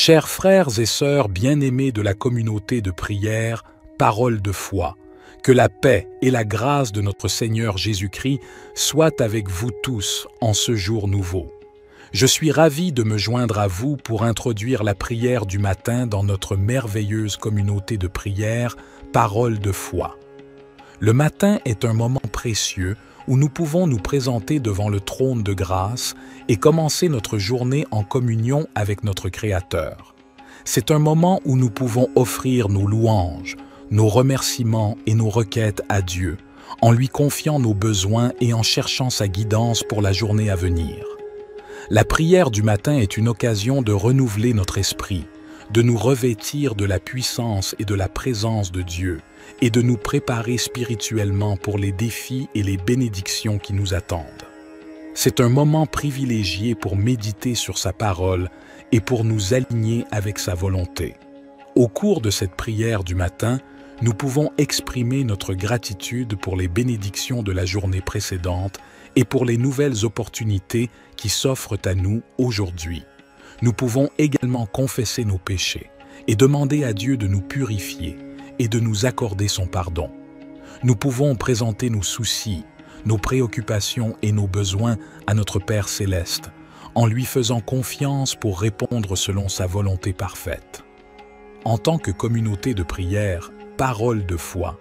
Chers frères et sœurs bien-aimés de la communauté de prière, parole de foi, que la paix et la grâce de notre Seigneur Jésus-Christ soient avec vous tous en ce jour nouveau. Je suis ravi de me joindre à vous pour introduire la prière du matin dans notre merveilleuse communauté de prière, parole de foi. Le matin est un moment précieux où nous pouvons nous présenter devant le trône de grâce et commencer notre journée en communion avec notre Créateur. C'est un moment où nous pouvons offrir nos louanges, nos remerciements et nos requêtes à Dieu, en lui confiant nos besoins et en cherchant sa guidance pour la journée à venir. La prière du matin est une occasion de renouveler notre esprit, de nous revêtir de la puissance et de la présence de Dieu, et de nous préparer spirituellement pour les défis et les bénédictions qui nous attendent. C'est un moment privilégié pour méditer sur sa parole et pour nous aligner avec sa volonté. Au cours de cette prière du matin, nous pouvons exprimer notre gratitude pour les bénédictions de la journée précédente et pour les nouvelles opportunités qui s'offrent à nous aujourd'hui. Nous pouvons également confesser nos péchés et demander à Dieu de nous purifier et de nous accorder son pardon. Nous pouvons présenter nos soucis, nos préoccupations et nos besoins à notre Père céleste, en lui faisant confiance pour répondre selon sa volonté parfaite. En tant que communauté de prière, parole de foi,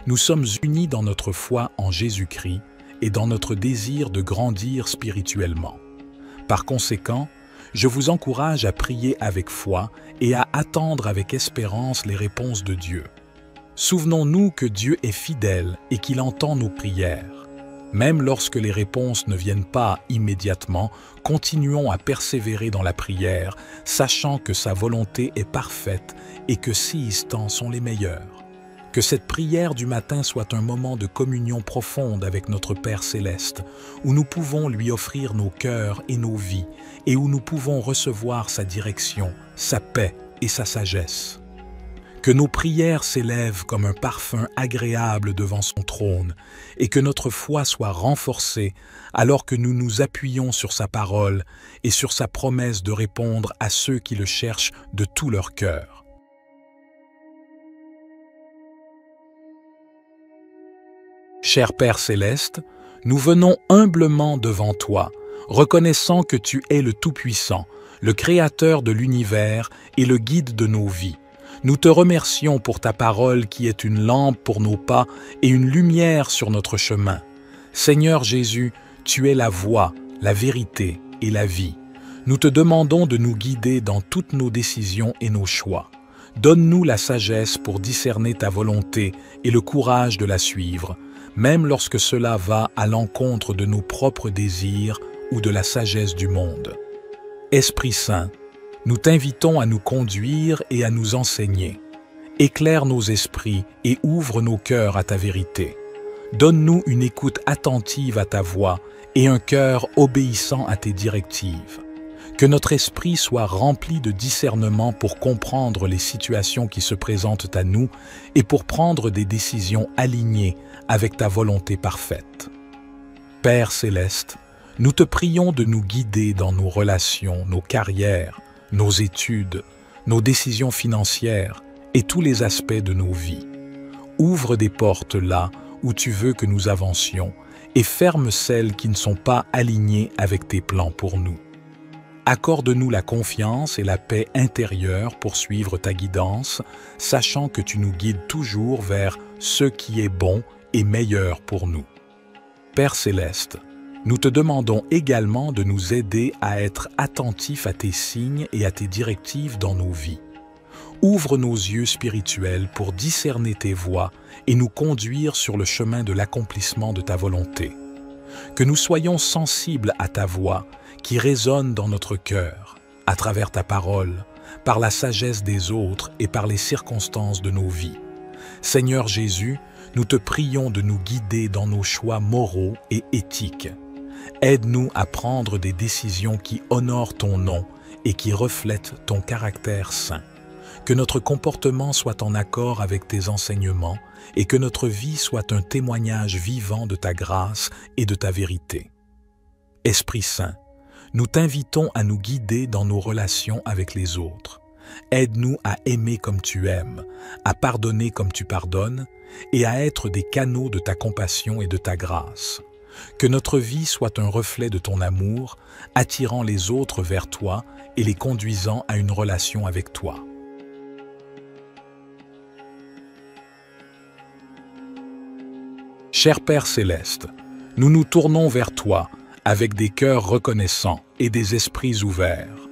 nous sommes unis dans notre foi en Jésus-Christ et dans notre désir de grandir spirituellement. Par conséquent, je vous encourage à prier avec foi et à attendre avec espérance les réponses de Dieu. Souvenons-nous que Dieu est fidèle et qu'il entend nos prières. Même lorsque les réponses ne viennent pas immédiatement, continuons à persévérer dans la prière, sachant que sa volonté est parfaite et que ses temps sont les meilleurs. Que cette prière du matin soit un moment de communion profonde avec notre Père céleste, où nous pouvons lui offrir nos cœurs et nos vies, et où nous pouvons recevoir sa direction, sa paix et sa sagesse. Que nos prières s'élèvent comme un parfum agréable devant son trône, et que notre foi soit renforcée alors que nous nous appuyons sur sa parole et sur sa promesse de répondre à ceux qui le cherchent de tout leur cœur. Cher Père céleste, nous venons humblement devant toi, reconnaissant que tu es le Tout-Puissant, le Créateur de l'univers et le guide de nos vies. Nous te remercions pour ta parole qui est une lampe pour nos pas et une lumière sur notre chemin. Seigneur Jésus, tu es la voie, la vérité et la vie. Nous te demandons de nous guider dans toutes nos décisions et nos choix. Donne-nous la sagesse pour discerner ta volonté et le courage de la suivre, même lorsque cela va à l'encontre de nos propres désirs ou de la sagesse du monde. Esprit Saint, nous t'invitons à nous conduire et à nous enseigner. Éclaire nos esprits et ouvre nos cœurs à ta vérité. Donne-nous une écoute attentive à ta voix et un cœur obéissant à tes directives. Que notre esprit soit rempli de discernement pour comprendre les situations qui se présentent à nous et pour prendre des décisions alignées avec ta volonté parfaite. Père céleste, nous te prions de nous guider dans nos relations, nos carrières, nos études, nos décisions financières et tous les aspects de nos vies. Ouvre des portes là où tu veux que nous avancions et ferme celles qui ne sont pas alignées avec tes plans pour nous. Accorde-nous la confiance et la paix intérieure pour suivre ta guidance, sachant que tu nous guides toujours vers ce qui est bon et meilleur pour nous. Père céleste, nous te demandons également de nous aider à être attentifs à tes signes et à tes directives dans nos vies. Ouvre nos yeux spirituels pour discerner tes voies et nous conduire sur le chemin de l'accomplissement de ta volonté. Que nous soyons sensibles à ta voix qui résonne dans notre cœur, à travers ta parole, par la sagesse des autres et par les circonstances de nos vies. Seigneur Jésus, nous te prions de nous guider dans nos choix moraux et éthiques. Aide-nous à prendre des décisions qui honorent ton nom et qui reflètent ton caractère saint. Que notre comportement soit en accord avec tes enseignements et que notre vie soit un témoignage vivant de ta grâce et de ta vérité. Esprit Saint, nous t'invitons à nous guider dans nos relations avec les autres. Aide-nous à aimer comme tu aimes, à pardonner comme tu pardonnes, et à être des canaux de ta compassion et de ta grâce. Que notre vie soit un reflet de ton amour, attirant les autres vers toi et les conduisant à une relation avec toi. Cher Père céleste, nous nous tournons vers toi avec des cœurs reconnaissants et des esprits ouverts.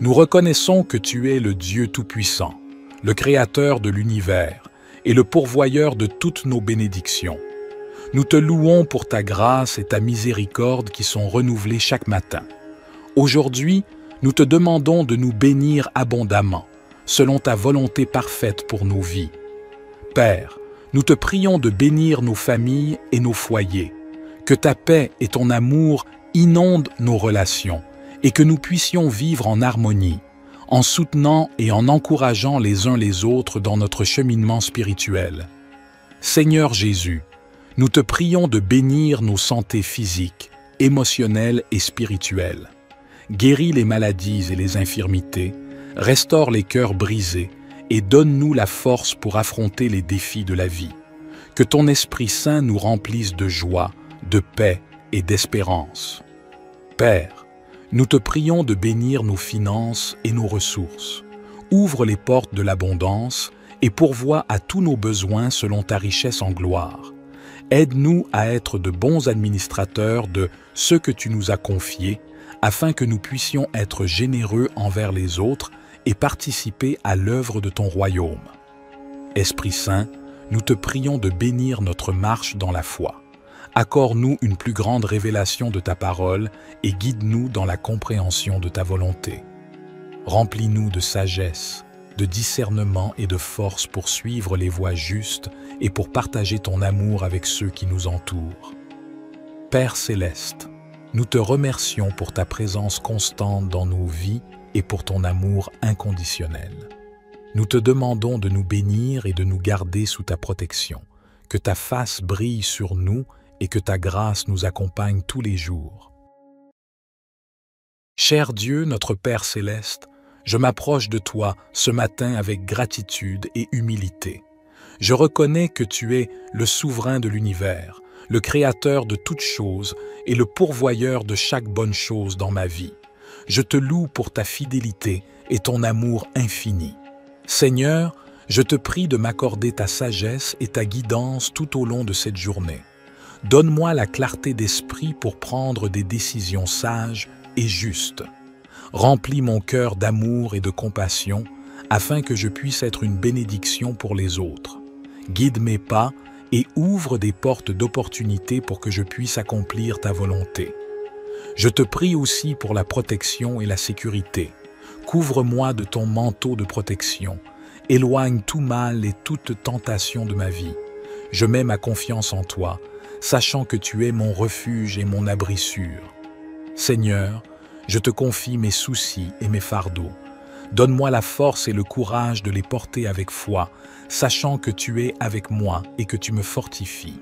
Nous reconnaissons que tu es le Dieu Tout-Puissant, le Créateur de l'univers et le pourvoyeur de toutes nos bénédictions. Nous te louons pour ta grâce et ta miséricorde qui sont renouvelées chaque matin. Aujourd'hui, nous te demandons de nous bénir abondamment, selon ta volonté parfaite pour nos vies. Père, nous te prions de bénir nos familles et nos foyers, que ta paix et ton amour inondent nos relations et que nous puissions vivre en harmonie, en soutenant et en encourageant les uns les autres dans notre cheminement spirituel. Seigneur Jésus, nous te prions de bénir nos santé physiques, émotionnelles et spirituelles. Guéris les maladies et les infirmités, restaure les cœurs brisés et donne-nous la force pour affronter les défis de la vie. Que ton Esprit Saint nous remplisse de joie, de paix et d'espérance. Père, nous te prions de bénir nos finances et nos ressources. Ouvre les portes de l'abondance et pourvois à tous nos besoins selon ta richesse en gloire. Aide-nous à être de bons administrateurs de ce que tu nous as confié, afin que nous puissions être généreux envers les autres et participer à l'œuvre de ton royaume. Esprit Saint, nous te prions de bénir notre marche dans la foi. Accorde-nous une plus grande révélation de ta parole et guide-nous dans la compréhension de ta volonté. Remplis-nous de sagesse, de discernement et de force pour suivre les voies justes et pour partager ton amour avec ceux qui nous entourent. Père céleste, nous te remercions pour ta présence constante dans nos vies et pour ton amour inconditionnel. Nous te demandons de nous bénir et de nous garder sous ta protection, que ta face brille sur nous et que ta grâce nous accompagne tous les jours. Cher Dieu, notre Père céleste, je m'approche de toi ce matin avec gratitude et humilité. Je reconnais que tu es le souverain de l'univers, le créateur de toutes choses et le pourvoyeur de chaque bonne chose dans ma vie. Je te loue pour ta fidélité et ton amour infini. Seigneur, je te prie de m'accorder ta sagesse et ta guidance tout au long de cette journée. Donne-moi la clarté d'esprit pour prendre des décisions sages et justes. Remplis mon cœur d'amour et de compassion afin que je puisse être une bénédiction pour les autres. Guide mes pas et ouvre des portes d'opportunité pour que je puisse accomplir ta volonté. Je te prie aussi pour la protection et la sécurité. Couvre-moi de ton manteau de protection. Éloigne tout mal et toute tentation de ma vie. Je mets ma confiance en toi, sachant que tu es mon refuge et mon abri sûr. Seigneur, je te confie mes soucis et mes fardeaux. Donne-moi la force et le courage de les porter avec foi, sachant que tu es avec moi et que tu me fortifies.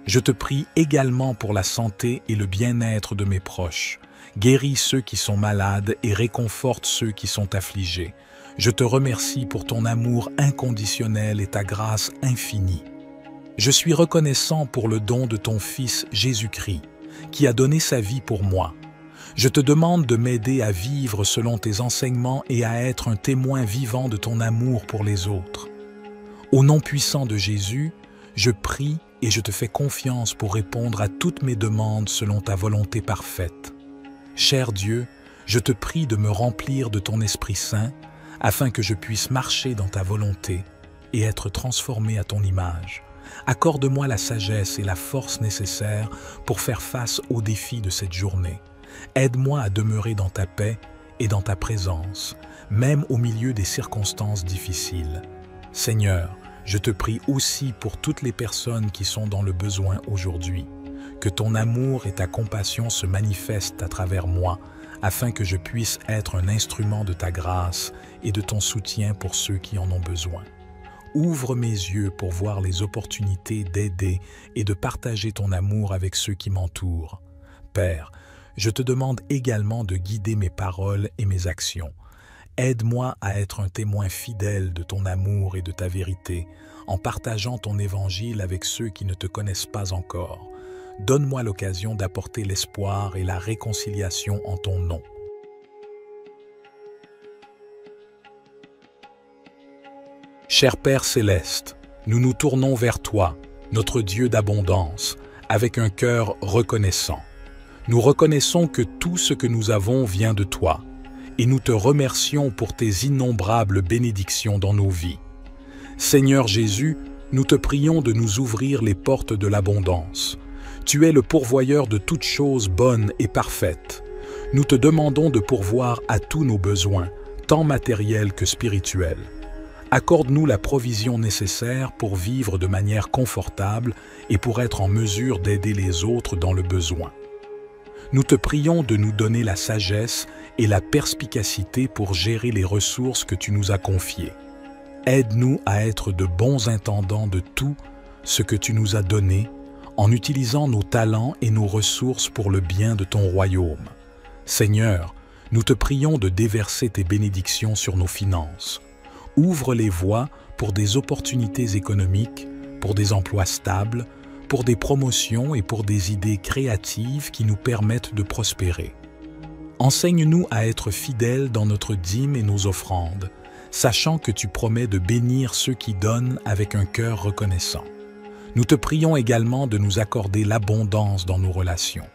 Je te prie également pour la santé et le bien-être de mes proches. Guéris ceux qui sont malades et réconforte ceux qui sont affligés. Je te remercie pour ton amour inconditionnel et ta grâce infinie. Je suis reconnaissant pour le don de ton Fils Jésus-Christ, qui a donné sa vie pour moi. Je te demande de m'aider à vivre selon tes enseignements et à être un témoin vivant de ton amour pour les autres. Au nom puissant de Jésus, je prie et je te fais confiance pour répondre à toutes mes demandes selon ta volonté parfaite. Cher Dieu, je te prie de me remplir de ton Esprit Saint afin que je puisse marcher dans ta volonté et être transformé à ton image. Accorde-moi la sagesse et la force nécessaires pour faire face aux défis de cette journée. Aide-moi à demeurer dans ta paix et dans ta présence, même au milieu des circonstances difficiles. Seigneur, je te prie aussi pour toutes les personnes qui sont dans le besoin aujourd'hui. Que ton amour et ta compassion se manifestent à travers moi, afin que je puisse être un instrument de ta grâce et de ton soutien pour ceux qui en ont besoin. Ouvre mes yeux pour voir les opportunités d'aider et de partager ton amour avec ceux qui m'entourent. Père, je te demande également de guider mes paroles et mes actions. Aide-moi à être un témoin fidèle de ton amour et de ta vérité, en partageant ton évangile avec ceux qui ne te connaissent pas encore. Donne-moi l'occasion d'apporter l'espoir et la réconciliation en ton nom. Cher Père céleste, nous nous tournons vers toi, notre Dieu d'abondance, avec un cœur reconnaissant. Nous reconnaissons que tout ce que nous avons vient de toi, et nous te remercions pour tes innombrables bénédictions dans nos vies. Seigneur Jésus, nous te prions de nous ouvrir les portes de l'abondance. Tu es le pourvoyeur de toutes choses bonnes et parfaites. Nous te demandons de pourvoir à tous nos besoins, tant matériels que spirituels. Accorde-nous la provision nécessaire pour vivre de manière confortable et pour être en mesure d'aider les autres dans le besoin. Nous te prions de nous donner la sagesse et la perspicacité pour gérer les ressources que tu nous as confiées. Aide-nous à être de bons intendants de tout ce que tu nous as donné, en utilisant nos talents et nos ressources pour le bien de ton royaume. Seigneur, nous te prions de déverser tes bénédictions sur nos finances. Ouvre les voies pour des opportunités économiques, pour des emplois stables, pour des promotions et pour des idées créatives qui nous permettent de prospérer. Enseigne-nous à être fidèles dans notre dîme et nos offrandes, sachant que tu promets de bénir ceux qui donnent avec un cœur reconnaissant. Nous te prions également de nous accorder l'abondance dans nos relations.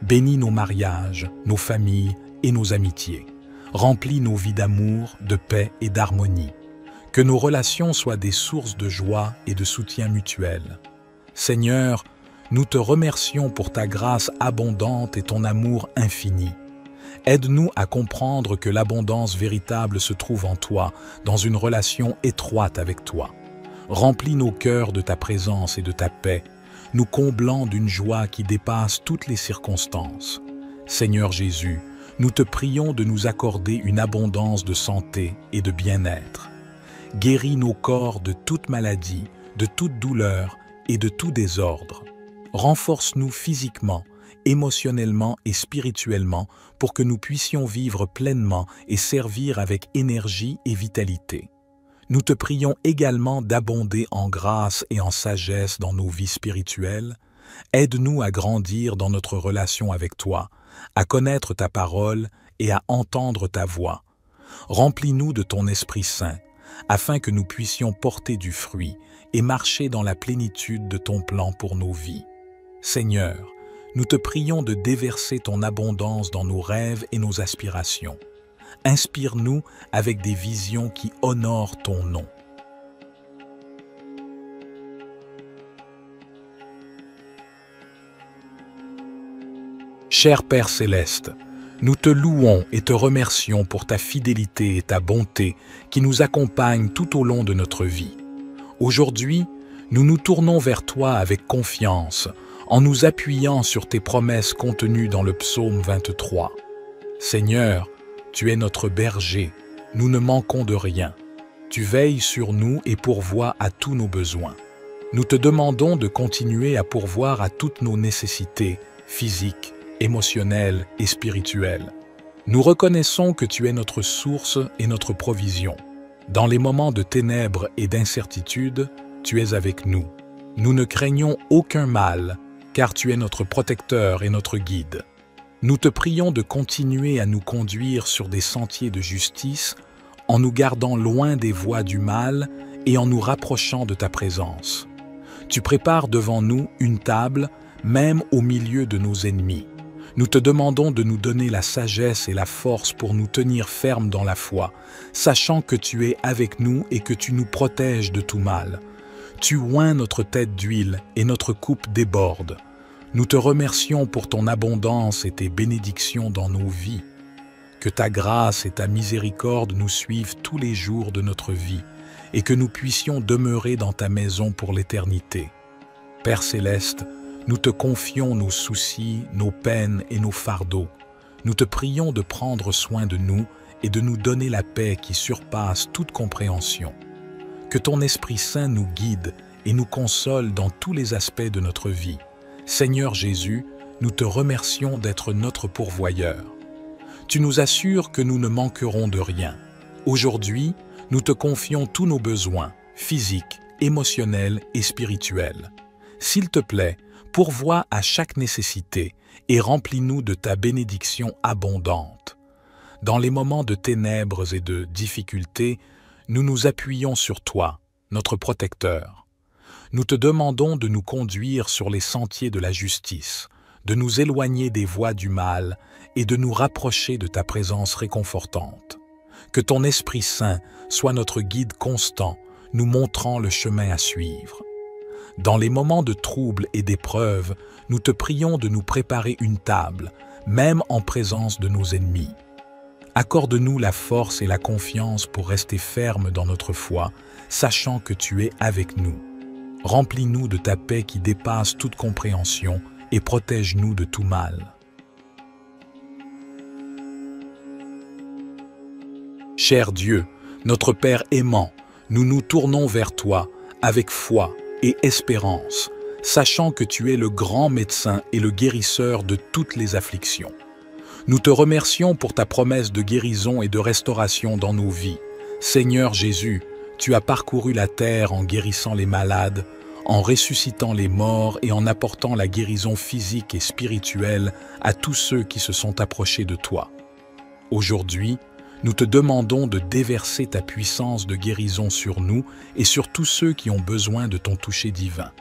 Bénis nos mariages, nos familles et nos amitiés. Remplis nos vies d'amour, de paix et d'harmonie. Que nos relations soient des sources de joie et de soutien mutuel. Seigneur, nous te remercions pour ta grâce abondante et ton amour infini. Aide-nous à comprendre que l'abondance véritable se trouve en toi, dans une relation étroite avec toi. Remplis nos cœurs de ta présence et de ta paix, nous comblant d'une joie qui dépasse toutes les circonstances. Seigneur Jésus, nous te prions de nous accorder une abondance de santé et de bien-être. Guéris nos corps de toute maladie, de toute douleur et de tout désordre. Renforce-nous physiquement, émotionnellement et spirituellement pour que nous puissions vivre pleinement et servir avec énergie et vitalité. Nous te prions également d'abonder en grâce et en sagesse dans nos vies spirituelles. Aide-nous à grandir dans notre relation avec toi, à connaître ta parole et à entendre ta voix. Remplis-nous de ton Esprit Saint, afin que nous puissions porter du fruit et marcher dans la plénitude de ton plan pour nos vies. Seigneur, nous te prions de déverser ton abondance dans nos rêves et nos aspirations. Inspire-nous avec des visions qui honorent ton nom. Cher Père céleste, nous te louons et te remercions pour ta fidélité et ta bonté qui nous accompagnent tout au long de notre vie. Aujourd'hui, nous nous tournons vers toi avec confiance, en nous appuyant sur tes promesses contenues dans le psaume 23. Seigneur, tu es notre berger, nous ne manquons de rien. Tu veilles sur nous et pourvois à tous nos besoins. Nous te demandons de continuer à pourvoir à toutes nos nécessités physiques, émotionnelles et spirituelles. Nous reconnaissons que tu es notre source et notre provision. Dans les moments de ténèbres et d'incertitude, tu es avec nous. Nous ne craignons aucun mal, car tu es notre protecteur et notre guide. Nous te prions de continuer à nous conduire sur des sentiers de justice, en nous gardant loin des voies du mal et en nous rapprochant de ta présence. Tu prépares devant nous une table, même au milieu de nos ennemis. Nous te demandons de nous donner la sagesse et la force pour nous tenir fermes dans la foi, sachant que tu es avec nous et que tu nous protèges de tout mal. Tu oins notre tête d'huile et notre coupe déborde. Nous te remercions pour ton abondance et tes bénédictions dans nos vies. Que ta grâce et ta miséricorde nous suivent tous les jours de notre vie et que nous puissions demeurer dans ta maison pour l'éternité. Père céleste, nous te confions nos soucis, nos peines et nos fardeaux. Nous te prions de prendre soin de nous et de nous donner la paix qui surpasse toute compréhension. Que ton Esprit Saint nous guide et nous console dans tous les aspects de notre vie. Seigneur Jésus, nous te remercions d'être notre pourvoyeur. Tu nous assures que nous ne manquerons de rien. Aujourd'hui, nous te confions tous nos besoins, physiques, émotionnels et spirituels. S'il te plaît, pourvois à chaque nécessité et remplis-nous de ta bénédiction abondante. Dans les moments de ténèbres et de difficultés, nous nous appuyons sur toi, notre protecteur. Nous te demandons de nous conduire sur les sentiers de la justice, de nous éloigner des voies du mal et de nous rapprocher de ta présence réconfortante. Que ton Esprit Saint soit notre guide constant, nous montrant le chemin à suivre. Dans les moments de trouble et d'épreuve, nous te prions de nous préparer une table, même en présence de nos ennemis. Accorde-nous la force et la confiance pour rester fermes dans notre foi, sachant que tu es avec nous. Remplis-nous de ta paix qui dépasse toute compréhension et protège-nous de tout mal. Cher Dieu, notre Père aimant, nous nous tournons vers toi avec foi et espérance, sachant que tu es le grand médecin et le guérisseur de toutes les afflictions. Nous te remercions pour ta promesse de guérison et de restauration dans nos vies. Seigneur Jésus, tu as parcouru la terre en guérissant les malades, en ressuscitant les morts et en apportant la guérison physique et spirituelle à tous ceux qui se sont approchés de toi. Aujourd'hui, nous te demandons de déverser ta puissance de guérison sur nous et sur tous ceux qui ont besoin de ton toucher divin.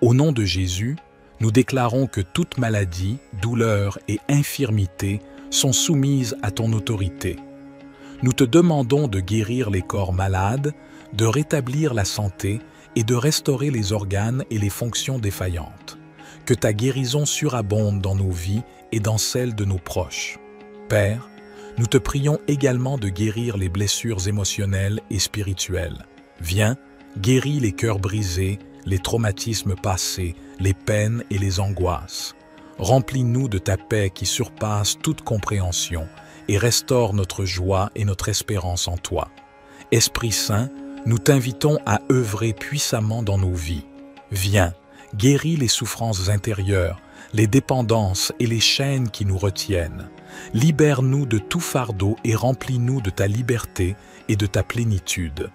Au nom de Jésus, nous déclarons que toute maladie, douleur et infirmité sont soumises à ton autorité. Nous te demandons de guérir les corps malades, de rétablir la santé et de restaurer les organes et les fonctions défaillantes. Que ta guérison surabonde dans nos vies et dans celles de nos proches. Père, nous te prions également de guérir les blessures émotionnelles et spirituelles. Viens, guéris les cœurs brisés, les traumatismes passés, les peines et les angoisses. Remplis-nous de ta paix qui surpasse toute compréhension et restaure notre joie et notre espérance en toi. Esprit Saint, nous t'invitons à œuvrer puissamment dans nos vies. Viens, guéris les souffrances intérieures, les dépendances et les chaînes qui nous retiennent. Libère-nous de tout fardeau et remplis-nous de ta liberté et de ta plénitude.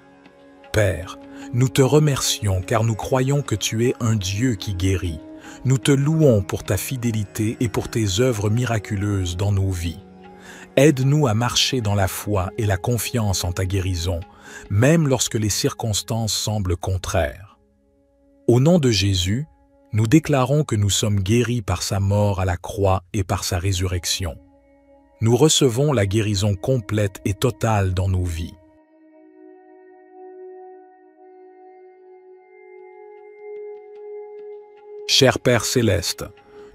Père, nous te remercions car nous croyons que tu es un Dieu qui guérit. Nous te louons pour ta fidélité et pour tes œuvres miraculeuses dans nos vies. Aide-nous à marcher dans la foi et la confiance en ta guérison, même lorsque les circonstances semblent contraires. Au nom de Jésus, nous déclarons que nous sommes guéris par sa mort à la croix et par sa résurrection. Nous recevons la guérison complète et totale dans nos vies. Cher Père céleste,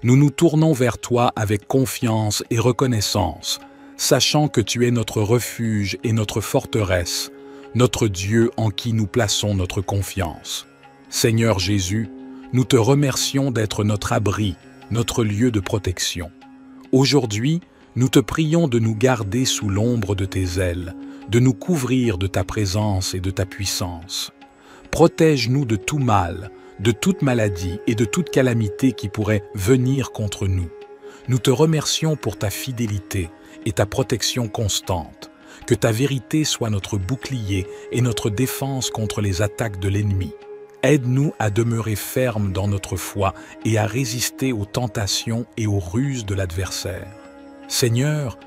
nous nous tournons vers toi avec confiance et reconnaissance, sachant que tu es notre refuge et notre forteresse, notre Dieu en qui nous plaçons notre confiance. Seigneur Jésus, nous te remercions d'être notre abri, notre lieu de protection. Aujourd'hui, nous te prions de nous garder sous l'ombre de tes ailes, de nous couvrir de ta présence et de ta puissance. Protège-nous de tout mal, de toute maladie et de toute calamité qui pourrait venir contre nous. Nous te remercions pour ta fidélité et ta protection constante. Que ta vérité soit notre bouclier et notre défense contre les attaques de l'ennemi. Aide-nous à demeurer fermes dans notre foi et à résister aux tentations et aux ruses de l'adversaire. Seigneur,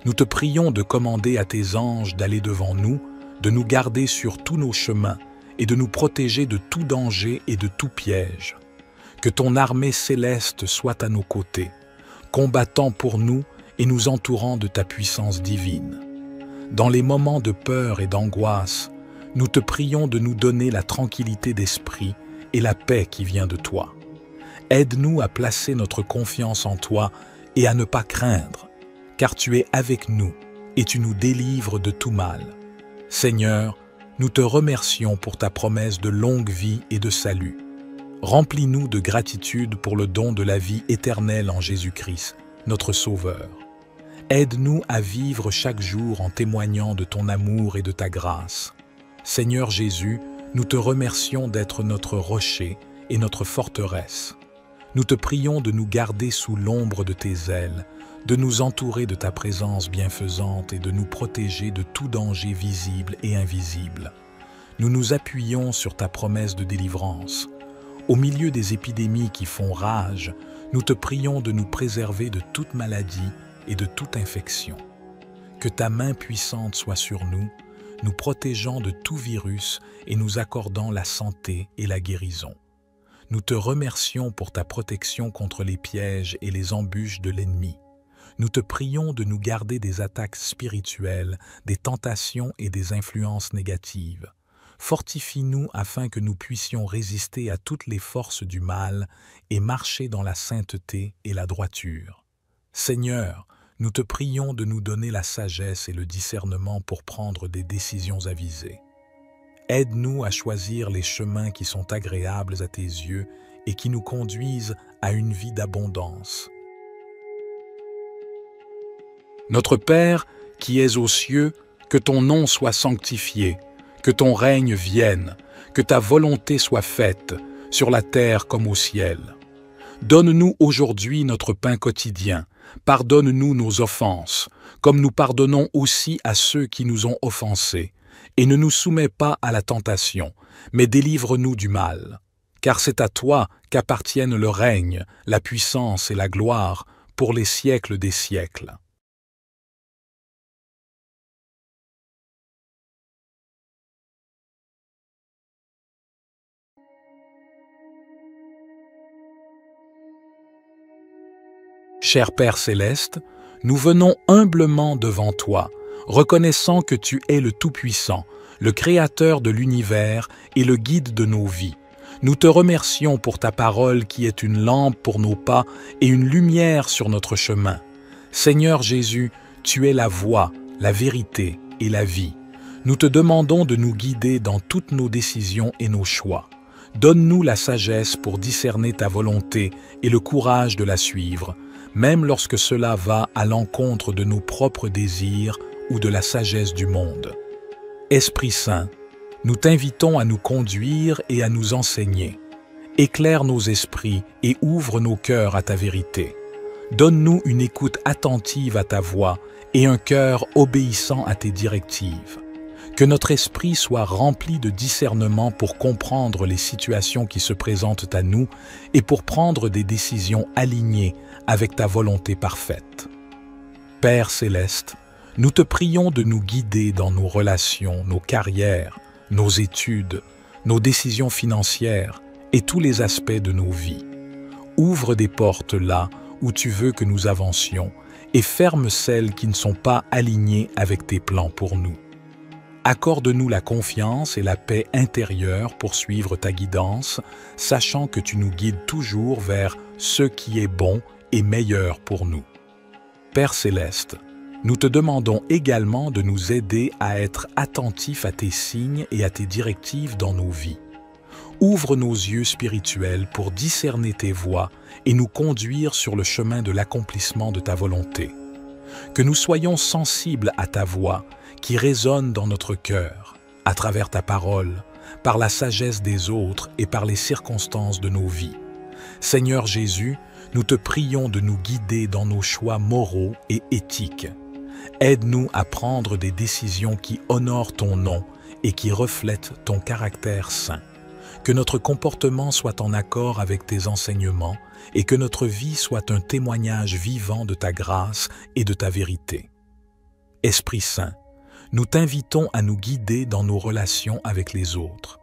nous te prions de commander à tes anges d'aller devant nous, de nous garder sur tous nos chemins et de nous protéger de tout danger et de tout piège. Que ton armée céleste soit à nos côtés, combattant pour nous et nous entourant de ta puissance divine. Dans les moments de peur et d'angoisse, nous te prions de nous donner la tranquillité d'esprit et la paix qui vient de toi. Aide-nous à placer notre confiance en toi et à ne pas craindre, car tu es avec nous et tu nous délivres de tout mal. Seigneur, nous te remercions pour ta promesse de longue vie et de salut. Remplis-nous de gratitude pour le don de la vie éternelle en Jésus-Christ, notre Sauveur. Aide-nous à vivre chaque jour en témoignant de ton amour et de ta grâce. Seigneur Jésus, nous te remercions d'être notre rocher et notre forteresse. Nous te prions de nous garder sous l'ombre de tes ailes, de nous entourer de ta présence bienfaisante et de nous protéger de tout danger visible et invisible. Nous nous appuyons sur ta promesse de délivrance. Au milieu des épidémies qui font rage, nous te prions de nous préserver de toute maladie et de toute infection. Que ta main puissante soit sur nous, nous protégeant de tout virus et nous accordant la santé et la guérison. Nous te remercions pour ta protection contre les pièges et les embûches de l'ennemi. Nous te prions de nous garder des attaques spirituelles, des tentations et des influences négatives. Fortifie-nous afin que nous puissions résister à toutes les forces du mal et marcher dans la sainteté et la droiture. Seigneur, nous te prions de nous donner la sagesse et le discernement pour prendre des décisions avisées. Aide-nous à choisir les chemins qui sont agréables à tes yeux et qui nous conduisent à une vie d'abondance. Notre Père, qui es aux cieux, que ton nom soit sanctifié, que ton règne vienne, que ta volonté soit faite, sur la terre comme au ciel. Donne-nous aujourd'hui notre pain quotidien, pardonne-nous nos offenses, comme nous pardonnons aussi à ceux qui nous ont offensés, et ne nous soumets pas à la tentation, mais délivre-nous du mal. Car c'est à toi qu'appartiennent le règne, la puissance et la gloire, pour les siècles des siècles. Cher Père céleste, nous venons humblement devant toi, reconnaissant que tu es le Tout-Puissant, le Créateur de l'univers et le guide de nos vies. Nous te remercions pour ta parole qui est une lampe pour nos pas et une lumière sur notre chemin. Seigneur Jésus, tu es la voie, la vérité et la vie. Nous te demandons de nous guider dans toutes nos décisions et nos choix. Donne-nous la sagesse pour discerner ta volonté et le courage de la suivre, même lorsque cela va à l'encontre de nos propres désirs ou de la sagesse du monde. Esprit Saint, nous t'invitons à nous conduire et à nous enseigner. Éclaire nos esprits et ouvre nos cœurs à ta vérité. Donne-nous une écoute attentive à ta voix et un cœur obéissant à tes directives. Que notre esprit soit rempli de discernement pour comprendre les situations qui se présentent à nous et pour prendre des décisions alignées avec ta volonté parfaite. Père céleste, nous te prions de nous guider dans nos relations, nos carrières, nos études, nos décisions financières et tous les aspects de nos vies. Ouvre des portes là où tu veux que nous avancions et ferme celles qui ne sont pas alignées avec tes plans pour nous. Accorde-nous la confiance et la paix intérieure pour suivre ta guidance, sachant que tu nous guides toujours vers ce qui est bon et meilleur pour nous. Père céleste, nous te demandons également de nous aider à être attentifs à tes signes et à tes directives dans nos vies. Ouvre nos yeux spirituels pour discerner tes voies et nous conduire sur le chemin de l'accomplissement de ta volonté. Que nous soyons sensibles à ta voix qui résonne dans notre cœur, à travers ta parole, par la sagesse des autres et par les circonstances de nos vies. Seigneur Jésus, nous te prions de nous guider dans nos choix moraux et éthiques. Aide-nous à prendre des décisions qui honorent ton nom et qui reflètent ton caractère saint. Que notre comportement soit en accord avec tes enseignements et que notre vie soit un témoignage vivant de ta grâce et de ta vérité. Esprit Saint, nous t'invitons à nous guider dans nos relations avec les autres.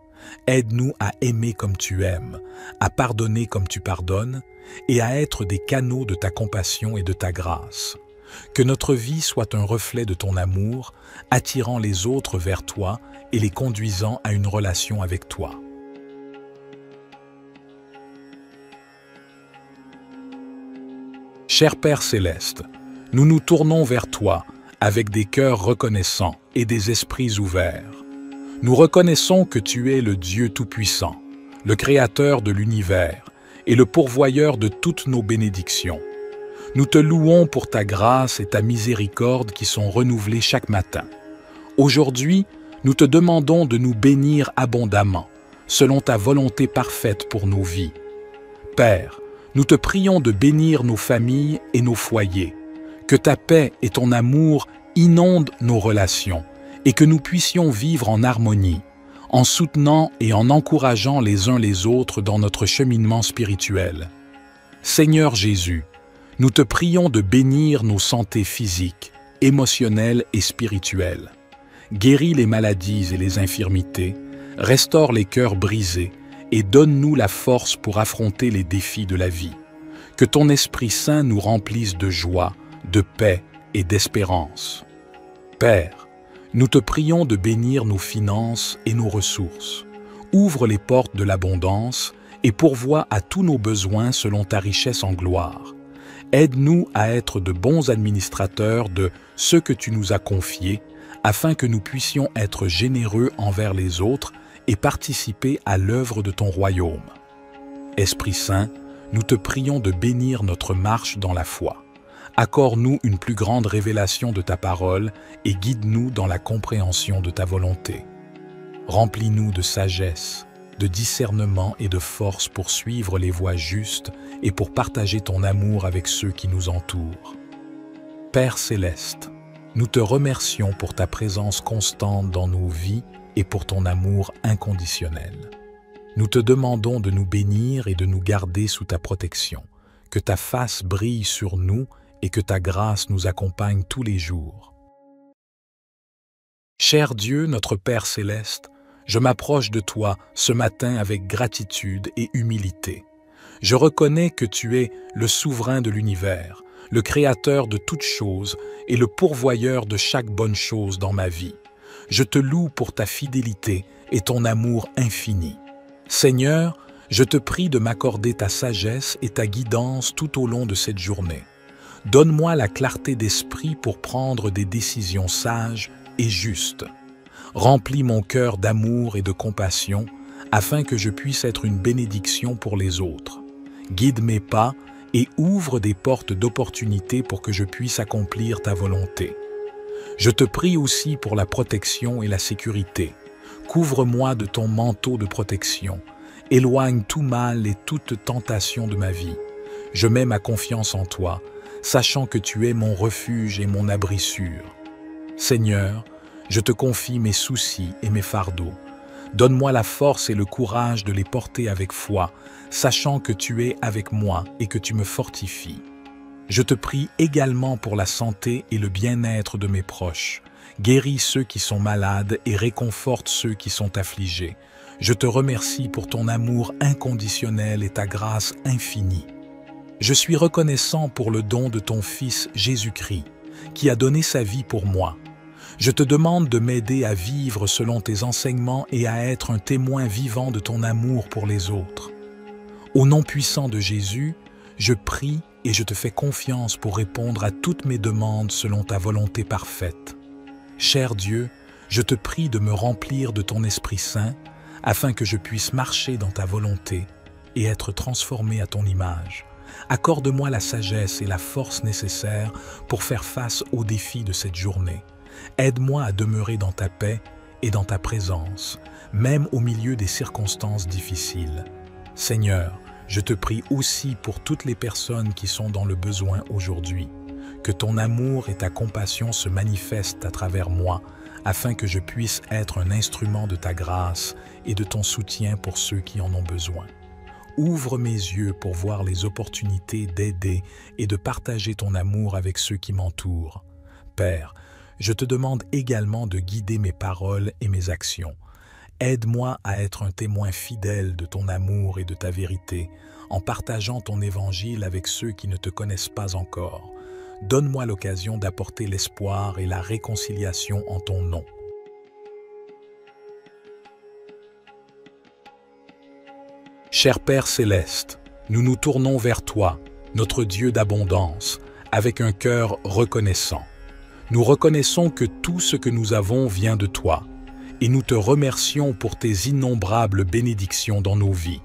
Aide-nous à aimer comme tu aimes, à pardonner comme tu pardonnes et à être des canaux de ta compassion et de ta grâce. Que notre vie soit un reflet de ton amour, attirant les autres vers toi et les conduisant à une relation avec toi. Cher Père céleste, nous nous tournons vers toi avec des cœurs reconnaissants et des esprits ouverts. Nous reconnaissons que tu es le Dieu Tout-Puissant, le Créateur de l'univers et le pourvoyeur de toutes nos bénédictions. Nous te louons pour ta grâce et ta miséricorde qui sont renouvelées chaque matin. Aujourd'hui, nous te demandons de nous bénir abondamment, selon ta volonté parfaite pour nos vies. Père, nous te prions de bénir nos familles et nos foyers, Que ta paix et ton amour inondent nos relations et que nous puissions vivre en harmonie, en soutenant et en encourageant les uns les autres dans notre cheminement spirituel. Seigneur Jésus, nous te prions de bénir nos santés physiques, émotionnelles et spirituelles. Guéris les maladies et les infirmités, restaure les cœurs brisés et donne-nous la force pour affronter les défis de la vie. Que ton Esprit Saint nous remplisse de joie, de paix et d'espérance. Père, nous te prions de bénir nos finances et nos ressources. Ouvre les portes de l'abondance et pourvois à tous nos besoins selon ta richesse en gloire. Aide-nous à être de bons administrateurs de ce que tu nous as confié, afin que nous puissions être généreux envers les autres et participer à l'œuvre de ton royaume. Esprit Saint, nous te prions de bénir notre marche dans la foi. Accorde-nous une plus grande révélation de ta parole et guide-nous dans la compréhension de ta volonté. Remplis-nous de sagesse, de discernement et de force pour suivre les voies justes et pour partager ton amour avec ceux qui nous entourent. Père céleste, nous te remercions pour ta présence constante dans nos vies et pour ton amour inconditionnel. Nous te demandons de nous bénir et de nous garder sous ta protection, que ta face brille sur nous et que ta grâce nous accompagne tous les jours. Cher Dieu, notre Père céleste, je m'approche de toi ce matin avec gratitude et humilité. Je reconnais que tu es le souverain de l'univers, le créateur de toutes choses et le pourvoyeur de chaque bonne chose dans ma vie. Je te loue pour ta fidélité et ton amour infini. Seigneur, je te prie de m'accorder ta sagesse et ta guidance tout au long de cette journée. Donne-moi la clarté d'esprit pour prendre des décisions sages et justes. Remplis mon cœur d'amour et de compassion afin que je puisse être une bénédiction pour les autres. Guide mes pas et ouvre des portes d'opportunité pour que je puisse accomplir ta volonté. Je te prie aussi pour la protection et la sécurité. Couvre-moi de ton manteau de protection. Éloigne tout mal et toute tentation de ma vie. Je mets ma confiance en toi, sachant que tu es mon refuge et mon abri sûr. Seigneur, je te confie mes soucis et mes fardeaux. Donne-moi la force et le courage de les porter avec foi, sachant que tu es avec moi et que tu me fortifies. Je te prie également pour la santé et le bien-être de mes proches. Guéris ceux qui sont malades et réconforte ceux qui sont affligés. Je te remercie pour ton amour inconditionnel et ta grâce infinie. Je suis reconnaissant pour le don de ton Fils Jésus-Christ, qui a donné sa vie pour moi. Je te demande de m'aider à vivre selon tes enseignements et à être un témoin vivant de ton amour pour les autres. Au nom puissant de Jésus, je prie et je te fais confiance pour répondre à toutes mes demandes selon ta volonté parfaite. Cher Dieu, je te prie de me remplir de ton Esprit Saint afin que je puisse marcher dans ta volonté et être transformé à ton image. Accorde-moi la sagesse et la force nécessaires pour faire face aux défis de cette journée. Aide-moi à demeurer dans ta paix et dans ta présence, même au milieu des circonstances difficiles. Seigneur, je te prie aussi pour toutes les personnes qui sont dans le besoin aujourd'hui. Que ton amour et ta compassion se manifestent à travers moi, afin que je puisse être un instrument de ta grâce et de ton soutien pour ceux qui en ont besoin. Ouvre mes yeux pour voir les opportunités d'aider et de partager ton amour avec ceux qui m'entourent. Père, je te demande également de guider mes paroles et mes actions. Aide-moi à être un témoin fidèle de ton amour et de ta vérité, en partageant ton évangile avec ceux qui ne te connaissent pas encore. Donne-moi l'occasion d'apporter l'espoir et la réconciliation en ton nom. Cher Père céleste, nous nous tournons vers toi, notre Dieu d'abondance, avec un cœur reconnaissant. Nous reconnaissons que tout ce que nous avons vient de toi, et nous te remercions pour tes innombrables bénédictions dans nos vies.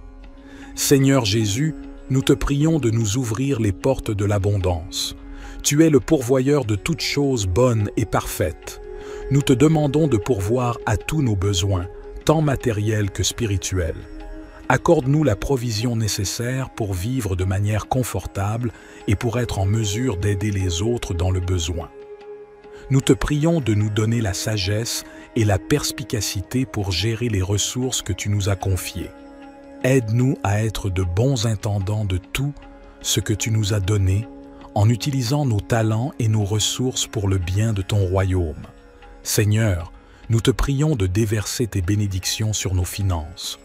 Seigneur Jésus, nous te prions de nous ouvrir les portes de l'abondance. Tu es le pourvoyeur de toutes choses bonnes et parfaites. Nous te demandons de pourvoir à tous nos besoins, tant matériels que spirituels. Accorde-nous la provision nécessaire pour vivre de manière confortable et pour être en mesure d'aider les autres dans le besoin. Nous te prions de nous donner la sagesse et la perspicacité pour gérer les ressources que tu nous as confiées. Aide-nous à être de bons intendants de tout ce que tu nous as donné, en utilisant nos talents et nos ressources pour le bien de ton royaume. Seigneur, nous te prions de déverser tes bénédictions sur nos finances.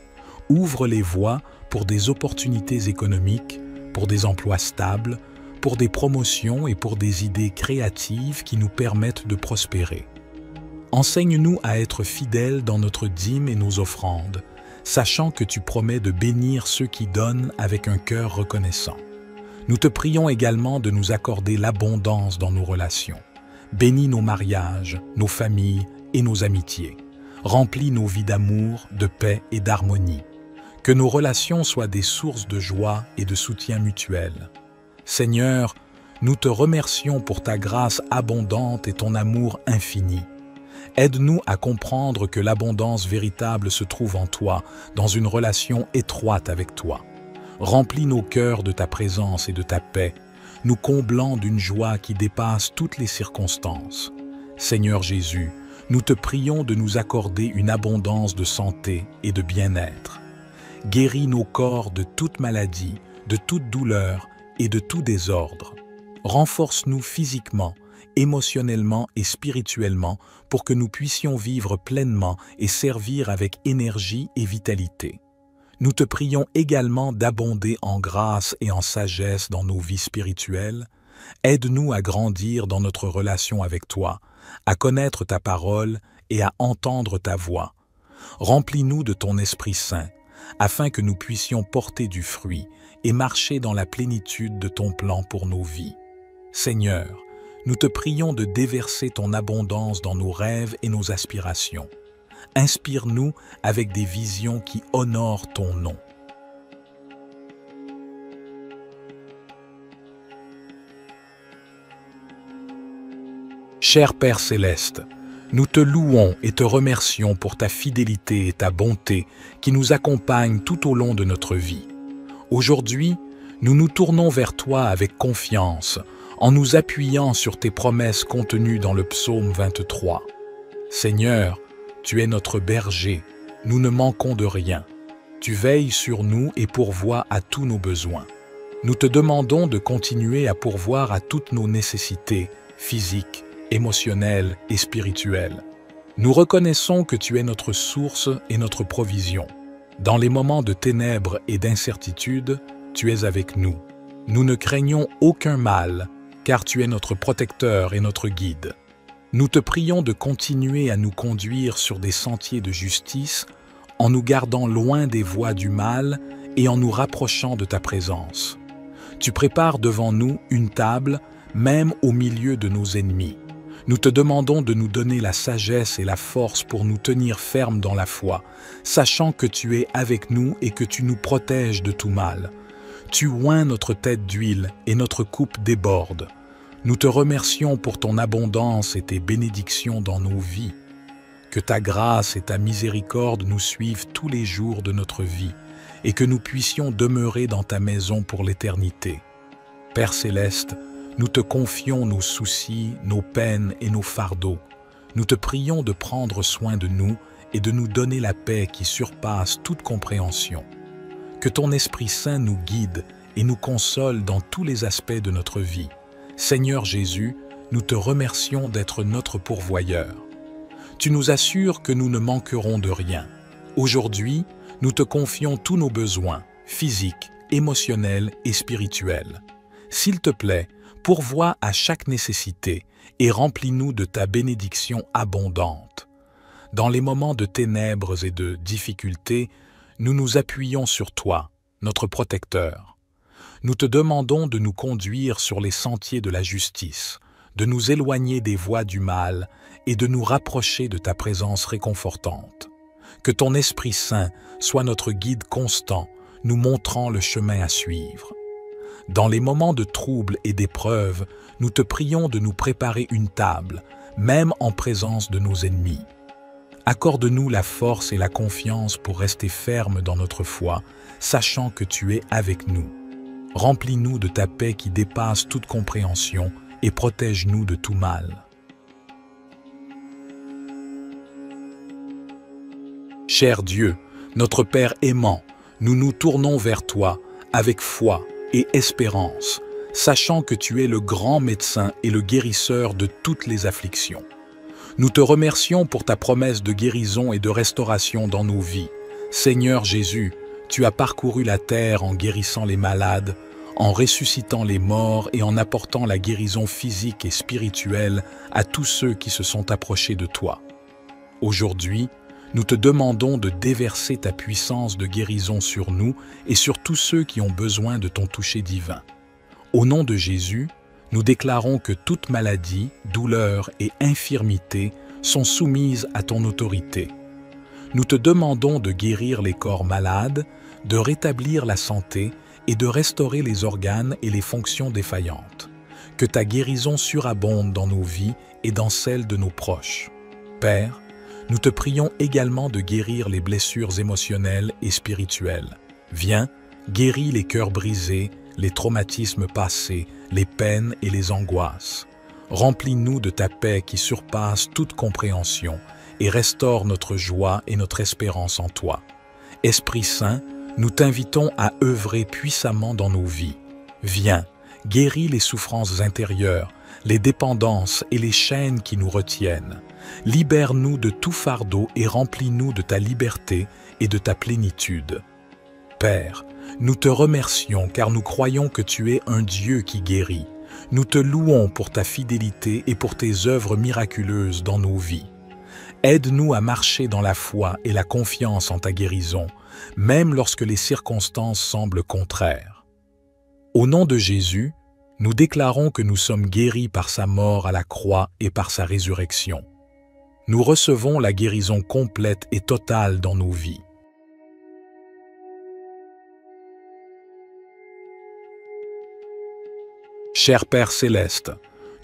Ouvre les voies pour des opportunités économiques, pour des emplois stables, pour des promotions et pour des idées créatives qui nous permettent de prospérer. Enseigne-nous à être fidèles dans notre dîme et nos offrandes, sachant que tu promets de bénir ceux qui donnent avec un cœur reconnaissant. Nous te prions également de nous accorder l'abondance dans nos relations. Bénis nos mariages, nos familles et nos amitiés. Remplis nos vies d'amour, de paix et d'harmonie. Que nos relations soient des sources de joie et de soutien mutuel. Seigneur, nous te remercions pour ta grâce abondante et ton amour infini. Aide-nous à comprendre que l'abondance véritable se trouve en toi, dans une relation étroite avec toi. Remplis nos cœurs de ta présence et de ta paix, nous comblant d'une joie qui dépasse toutes les circonstances. Seigneur Jésus, nous te prions de nous accorder une abondance de santé et de bien-être. Guéris nos corps de toute maladie, de toute douleur et de tout désordre. Renforce-nous physiquement, émotionnellement et spirituellement pour que nous puissions vivre pleinement et servir avec énergie et vitalité. Nous te prions également d'abonder en grâce et en sagesse dans nos vies spirituelles. Aide-nous à grandir dans notre relation avec toi, à connaître ta parole et à entendre ta voix. Remplis-nous de ton Esprit Saint, afin que nous puissions porter du fruit et marcher dans la plénitude de ton plan pour nos vies. Seigneur, nous te prions de déverser ton abondance dans nos rêves et nos aspirations. Inspire-nous avec des visions qui honorent ton nom. Cher Père Céleste, nous te louons et te remercions pour ta fidélité et ta bonté qui nous accompagnent tout au long de notre vie. Aujourd'hui, nous nous tournons vers toi avec confiance, en nous appuyant sur tes promesses contenues dans le psaume 23. Seigneur, tu es notre berger, nous ne manquons de rien. Tu veilles sur nous et pourvois à tous nos besoins. Nous te demandons de continuer à pourvoir à toutes nos nécessités physiques, émotionnelles et spirituelles. Nous reconnaissons que tu es notre source et notre provision. Dans les moments de ténèbres et d'incertitude, tu es avec nous. Nous ne craignons aucun mal, car tu es notre protecteur et notre guide. Nous te prions de continuer à nous conduire sur des sentiers de justice, en nous gardant loin des voies du mal et en nous rapprochant de ta présence. Tu prépares devant nous une table, même au milieu de nos ennemis. Nous te demandons de nous donner la sagesse et la force pour nous tenir fermes dans la foi, sachant que tu es avec nous et que tu nous protèges de tout mal. Tu oins notre tête d'huile et notre coupe déborde. Nous te remercions pour ton abondance et tes bénédictions dans nos vies. Que ta grâce et ta miséricorde nous suivent tous les jours de notre vie et que nous puissions demeurer dans ta maison pour l'éternité. Père Céleste, nous te confions nos soucis, nos peines et nos fardeaux. Nous te prions de prendre soin de nous et de nous donner la paix qui surpasse toute compréhension. Que ton Esprit Saint nous guide et nous console dans tous les aspects de notre vie. Seigneur Jésus, nous te remercions d'être notre pourvoyeur. Tu nous assures que nous ne manquerons de rien. Aujourd'hui, nous te confions tous nos besoins, physiques, émotionnels et spirituels. S'il te plaît, pourvois à chaque nécessité et remplis-nous de ta bénédiction abondante. Dans les moments de ténèbres et de difficultés, nous nous appuyons sur toi, notre protecteur. Nous te demandons de nous conduire sur les sentiers de la justice, de nous éloigner des voies du mal et de nous rapprocher de ta présence réconfortante. Que ton Esprit Saint soit notre guide constant, nous montrant le chemin à suivre. Dans les moments de trouble et d'épreuve, nous te prions de nous préparer une table, même en présence de nos ennemis. Accorde-nous la force et la confiance pour rester fermes dans notre foi, sachant que tu es avec nous. Remplis-nous de ta paix qui dépasse toute compréhension et protège-nous de tout mal. Cher Dieu, notre Père aimant, nous nous tournons vers toi avec foi et espérance, sachant que tu es le grand médecin et le guérisseur de toutes les afflictions. Nous te remercions pour ta promesse de guérison et de restauration dans nos vies. Seigneur Jésus, tu as parcouru la terre en guérissant les malades, en ressuscitant les morts et en apportant la guérison physique et spirituelle à tous ceux qui se sont approchés de toi. Aujourd'hui, nous te demandons de déverser ta puissance de guérison sur nous et sur tous ceux qui ont besoin de ton toucher divin. Au nom de Jésus, nous déclarons que toute maladie, douleur et infirmité sont soumises à ton autorité. Nous te demandons de guérir les corps malades, de rétablir la santé et de restaurer les organes et les fonctions défaillantes. Que ta guérison surabonde dans nos vies et dans celles de nos proches. Père, nous te prions également de guérir les blessures émotionnelles et spirituelles. Viens, guéris les cœurs brisés, les traumatismes passés, les peines et les angoisses. Remplis-nous de ta paix qui surpasse toute compréhension et restaure notre joie et notre espérance en toi. Esprit Saint, nous t'invitons à œuvrer puissamment dans nos vies. Viens, guéris les souffrances intérieures, les dépendances et les chaînes qui nous retiennent. Libère-nous de tout fardeau et remplis-nous de ta liberté et de ta plénitude. Père, nous te remercions car nous croyons que tu es un Dieu qui guérit. Nous te louons pour ta fidélité et pour tes œuvres miraculeuses dans nos vies. Aide-nous à marcher dans la foi et la confiance en ta guérison, même lorsque les circonstances semblent contraires. Au nom de Jésus, nous déclarons que nous sommes guéris par sa mort à la croix et par sa résurrection. Nous recevons la guérison complète et totale dans nos vies. Cher Père céleste,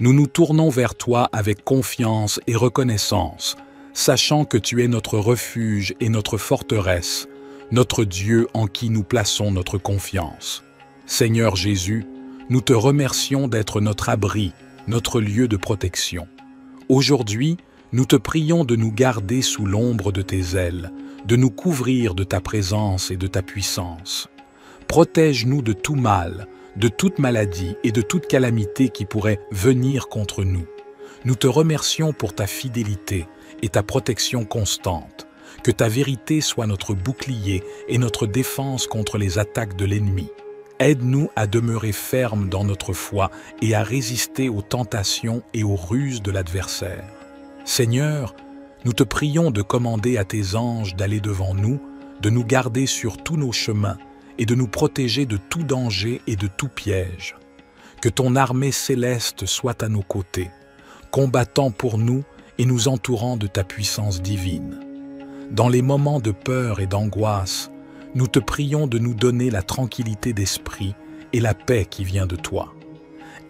nous nous tournons vers toi avec confiance et reconnaissance, sachant que tu es notre refuge et notre forteresse, notre Dieu en qui nous plaçons notre confiance. Seigneur Jésus, nous te remercions d'être notre abri, notre lieu de protection. Aujourd'hui, nous te prions de nous garder sous l'ombre de tes ailes, de nous couvrir de ta présence et de ta puissance. Protège-nous de tout mal, de toute maladie et de toute calamité qui pourrait venir contre nous. Nous te remercions pour ta fidélité et ta protection constante. Que ta vérité soit notre bouclier et notre défense contre les attaques de l'ennemi. Aide-nous à demeurer fermes dans notre foi et à résister aux tentations et aux ruses de l'adversaire. Seigneur, nous te prions de commander à tes anges d'aller devant nous, de nous garder sur tous nos chemins et de nous protéger de tout danger et de tout piège. Que ton armée céleste soit à nos côtés, combattant pour nous et nous entourant de ta puissance divine. Dans les moments de peur et d'angoisse, nous te prions de nous donner la tranquillité d'esprit et la paix qui vient de toi.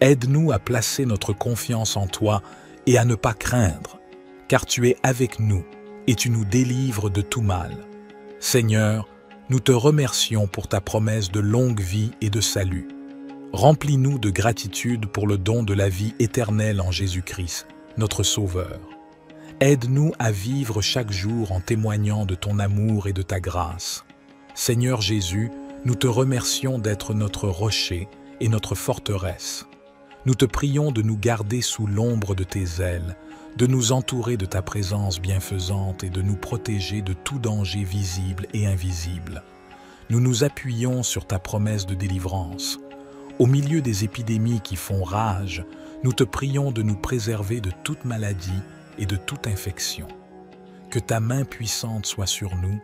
Aide-nous à placer notre confiance en toi et à ne pas craindre, car tu es avec nous et tu nous délivres de tout mal. Seigneur, nous te remercions pour ta promesse de longue vie et de salut. Remplis-nous de gratitude pour le don de la vie éternelle en Jésus-Christ, notre Sauveur. Aide-nous à vivre chaque jour en témoignant de ton amour et de ta grâce. Seigneur Jésus, nous te remercions d'être notre rocher et notre forteresse. Nous te prions de nous garder sous l'ombre de tes ailes, de nous entourer de ta présence bienfaisante et de nous protéger de tout danger visible et invisible. Nous nous appuyons sur ta promesse de délivrance. Au milieu des épidémies qui font rage, nous te prions de nous préserver de toute maladie et de toute infection. Que ta main puissante soit sur nous,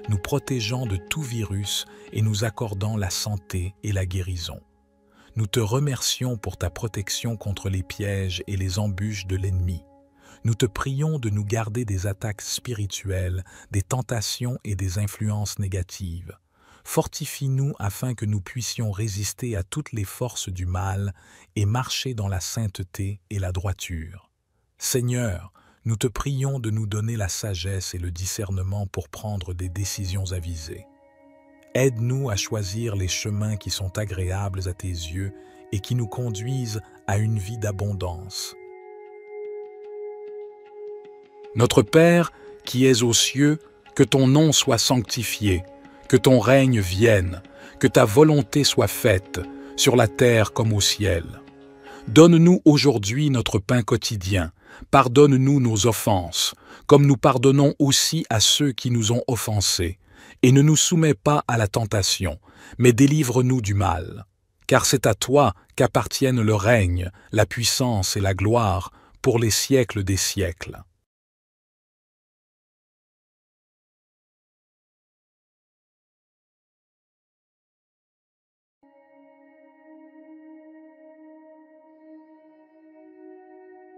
nous protégeant de tout virus et nous accordant la santé et la guérison. Nous te remercions pour ta protection contre les pièges et les embûches de l'ennemi. Nous te prions de nous garder des attaques spirituelles, des tentations et des influences négatives. Fortifie-nous afin que nous puissions résister à toutes les forces du mal et marcher dans la sainteté et la droiture. Seigneur, nous te prions de nous donner la sagesse et le discernement pour prendre des décisions avisées. Aide-nous à choisir les chemins qui sont agréables à tes yeux et qui nous conduisent à une vie d'abondance. Notre Père, qui es aux cieux, que ton nom soit sanctifié, que ton règne vienne, que ta volonté soit faite, sur la terre comme au ciel. Donne-nous aujourd'hui notre pain quotidien, pardonne-nous nos offenses, comme nous pardonnons aussi à ceux qui nous ont offensés, et ne nous soumets pas à la tentation, mais délivre-nous du mal. Car c'est à toi qu'appartiennent le règne, la puissance et la gloire, pour les siècles des siècles.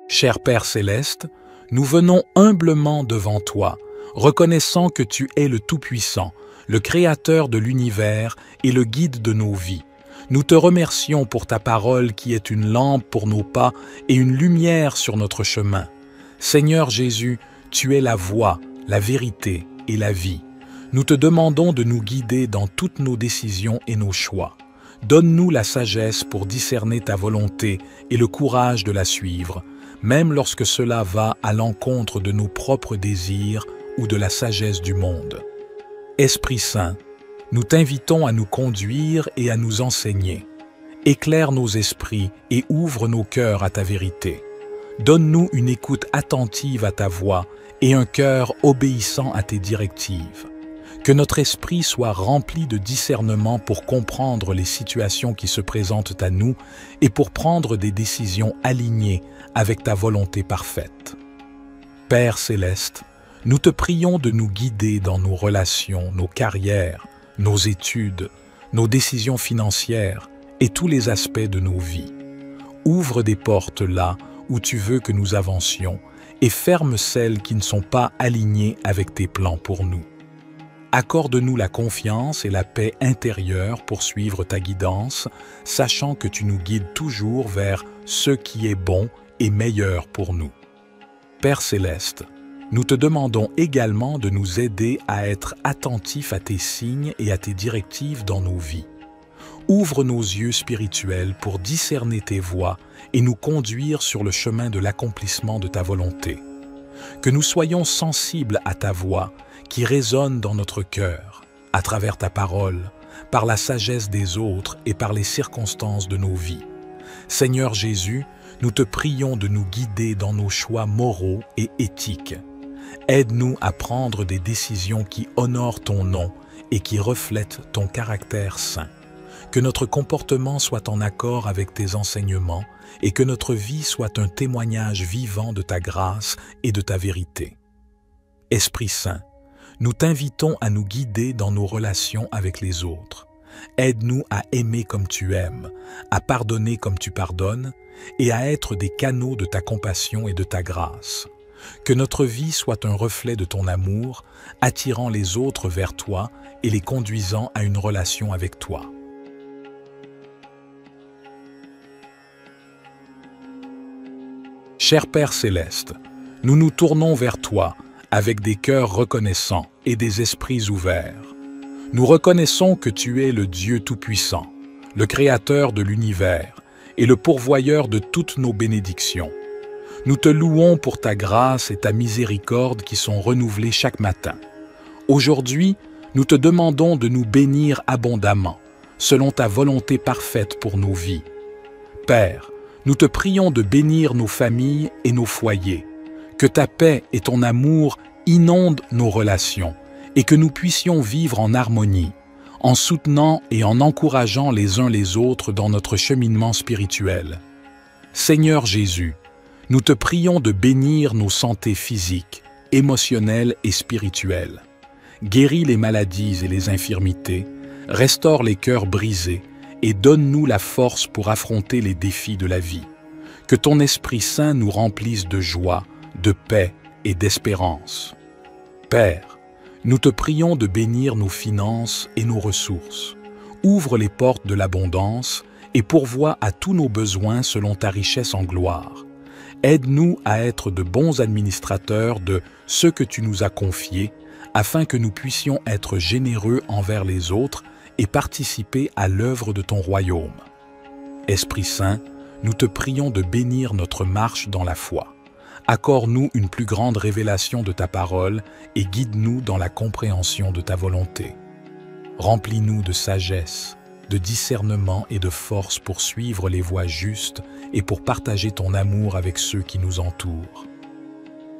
Cher Père céleste, nous venons humblement devant toi, reconnaissant que tu es le Tout-Puissant, le Créateur de l'univers et le guide de nos vies. Nous te remercions pour ta parole qui est une lampe pour nos pas et une lumière sur notre chemin. Seigneur Jésus, tu es la voie, la vérité et la vie. Nous te demandons de nous guider dans toutes nos décisions et nos choix. Donne-nous la sagesse pour discerner ta volonté et le courage de la suivre, même lorsque cela va à l'encontre de nos propres désirs ou de la sagesse du monde. Esprit Saint, nous t'invitons à nous conduire et à nous enseigner. Éclaire nos esprits et ouvre nos cœurs à ta vérité. Donne-nous une écoute attentive à ta voix et un cœur obéissant à tes directives. Que notre esprit soit rempli de discernement pour comprendre les situations qui se présentent à nous et pour prendre des décisions alignées avec ta volonté parfaite. Père céleste, nous te prions de nous guider dans nos relations, nos carrières, nos études, nos décisions financières et tous les aspects de nos vies. Ouvre des portes là où tu veux que nous avancions et ferme celles qui ne sont pas alignées avec tes plans pour nous. Accorde-nous la confiance et la paix intérieure pour suivre ta guidance, sachant que tu nous guides toujours vers ce qui est bon et meilleur pour nous. Père céleste, nous te demandons également de nous aider à être attentifs à tes signes et à tes directives dans nos vies. Ouvre nos yeux spirituels pour discerner tes voies et nous conduire sur le chemin de l'accomplissement de ta volonté. Que nous soyons sensibles à ta voix qui résonne dans notre cœur, à travers ta parole, par la sagesse des autres et par les circonstances de nos vies. Seigneur Jésus, nous te prions de nous guider dans nos choix moraux et éthiques. Aide-nous à prendre des décisions qui honorent ton nom et qui reflètent ton caractère saint. Que notre comportement soit en accord avec tes enseignements et que notre vie soit un témoignage vivant de ta grâce et de ta vérité. Esprit Saint, nous t'invitons à nous guider dans nos relations avec les autres. Aide-nous à aimer comme tu aimes, à pardonner comme tu pardonnes et à être des canaux de ta compassion et de ta grâce. Que notre vie soit un reflet de ton amour, attirant les autres vers toi et les conduisant à une relation avec toi. Cher Père céleste, nous nous tournons vers toi avec des cœurs reconnaissants et des esprits ouverts. Nous reconnaissons que tu es le Dieu Tout-Puissant, le Créateur de l'univers et le pourvoyeur de toutes nos bénédictions. Nous te louons pour ta grâce et ta miséricorde qui sont renouvelées chaque matin. Aujourd'hui, nous te demandons de nous bénir abondamment, selon ta volonté parfaite pour nos vies. Père, nous te prions de bénir nos familles et nos foyers, que ta paix et ton amour inondent nos relations et que nous puissions vivre en harmonie, en soutenant et en encourageant les uns les autres dans notre cheminement spirituel. Seigneur Jésus, nous te prions de bénir nos santé physiques, émotionnelles et spirituelles. Guéris les maladies et les infirmités, restaure les cœurs brisés et donne-nous la force pour affronter les défis de la vie. Que ton Esprit Saint nous remplisse de joie, de paix et d'espérance. Père, nous te prions de bénir nos finances et nos ressources. Ouvre les portes de l'abondance et pourvois à tous nos besoins selon ta richesse en gloire. Aide-nous à être de bons administrateurs de ce que tu nous as confié, afin que nous puissions être généreux envers les autres et participer à l'œuvre de ton royaume. Esprit Saint, nous te prions de bénir notre marche dans la foi. Accorde-nous une plus grande révélation de ta parole et guide-nous dans la compréhension de ta volonté. Remplis-nous de sagesse, de discernement et de force pour suivre les voies justes et pour partager ton amour avec ceux qui nous entourent.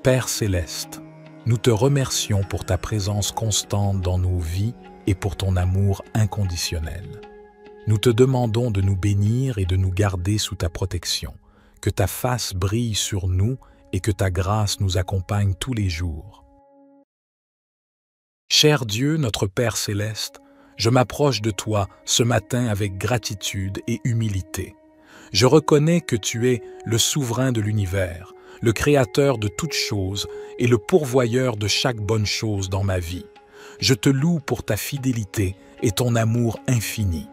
Père céleste, nous te remercions pour ta présence constante dans nos vies et pour ton amour inconditionnel. Nous te demandons de nous bénir et de nous garder sous ta protection, que ta face brille sur nous et que ta grâce nous accompagne tous les jours. Cher Dieu, notre Père céleste, je m'approche de toi ce matin avec gratitude et humilité. Je reconnais que tu es le souverain de l'univers, le créateur de toutes choses et le pourvoyeur de chaque bonne chose dans ma vie. Je te loue pour ta fidélité et ton amour infini.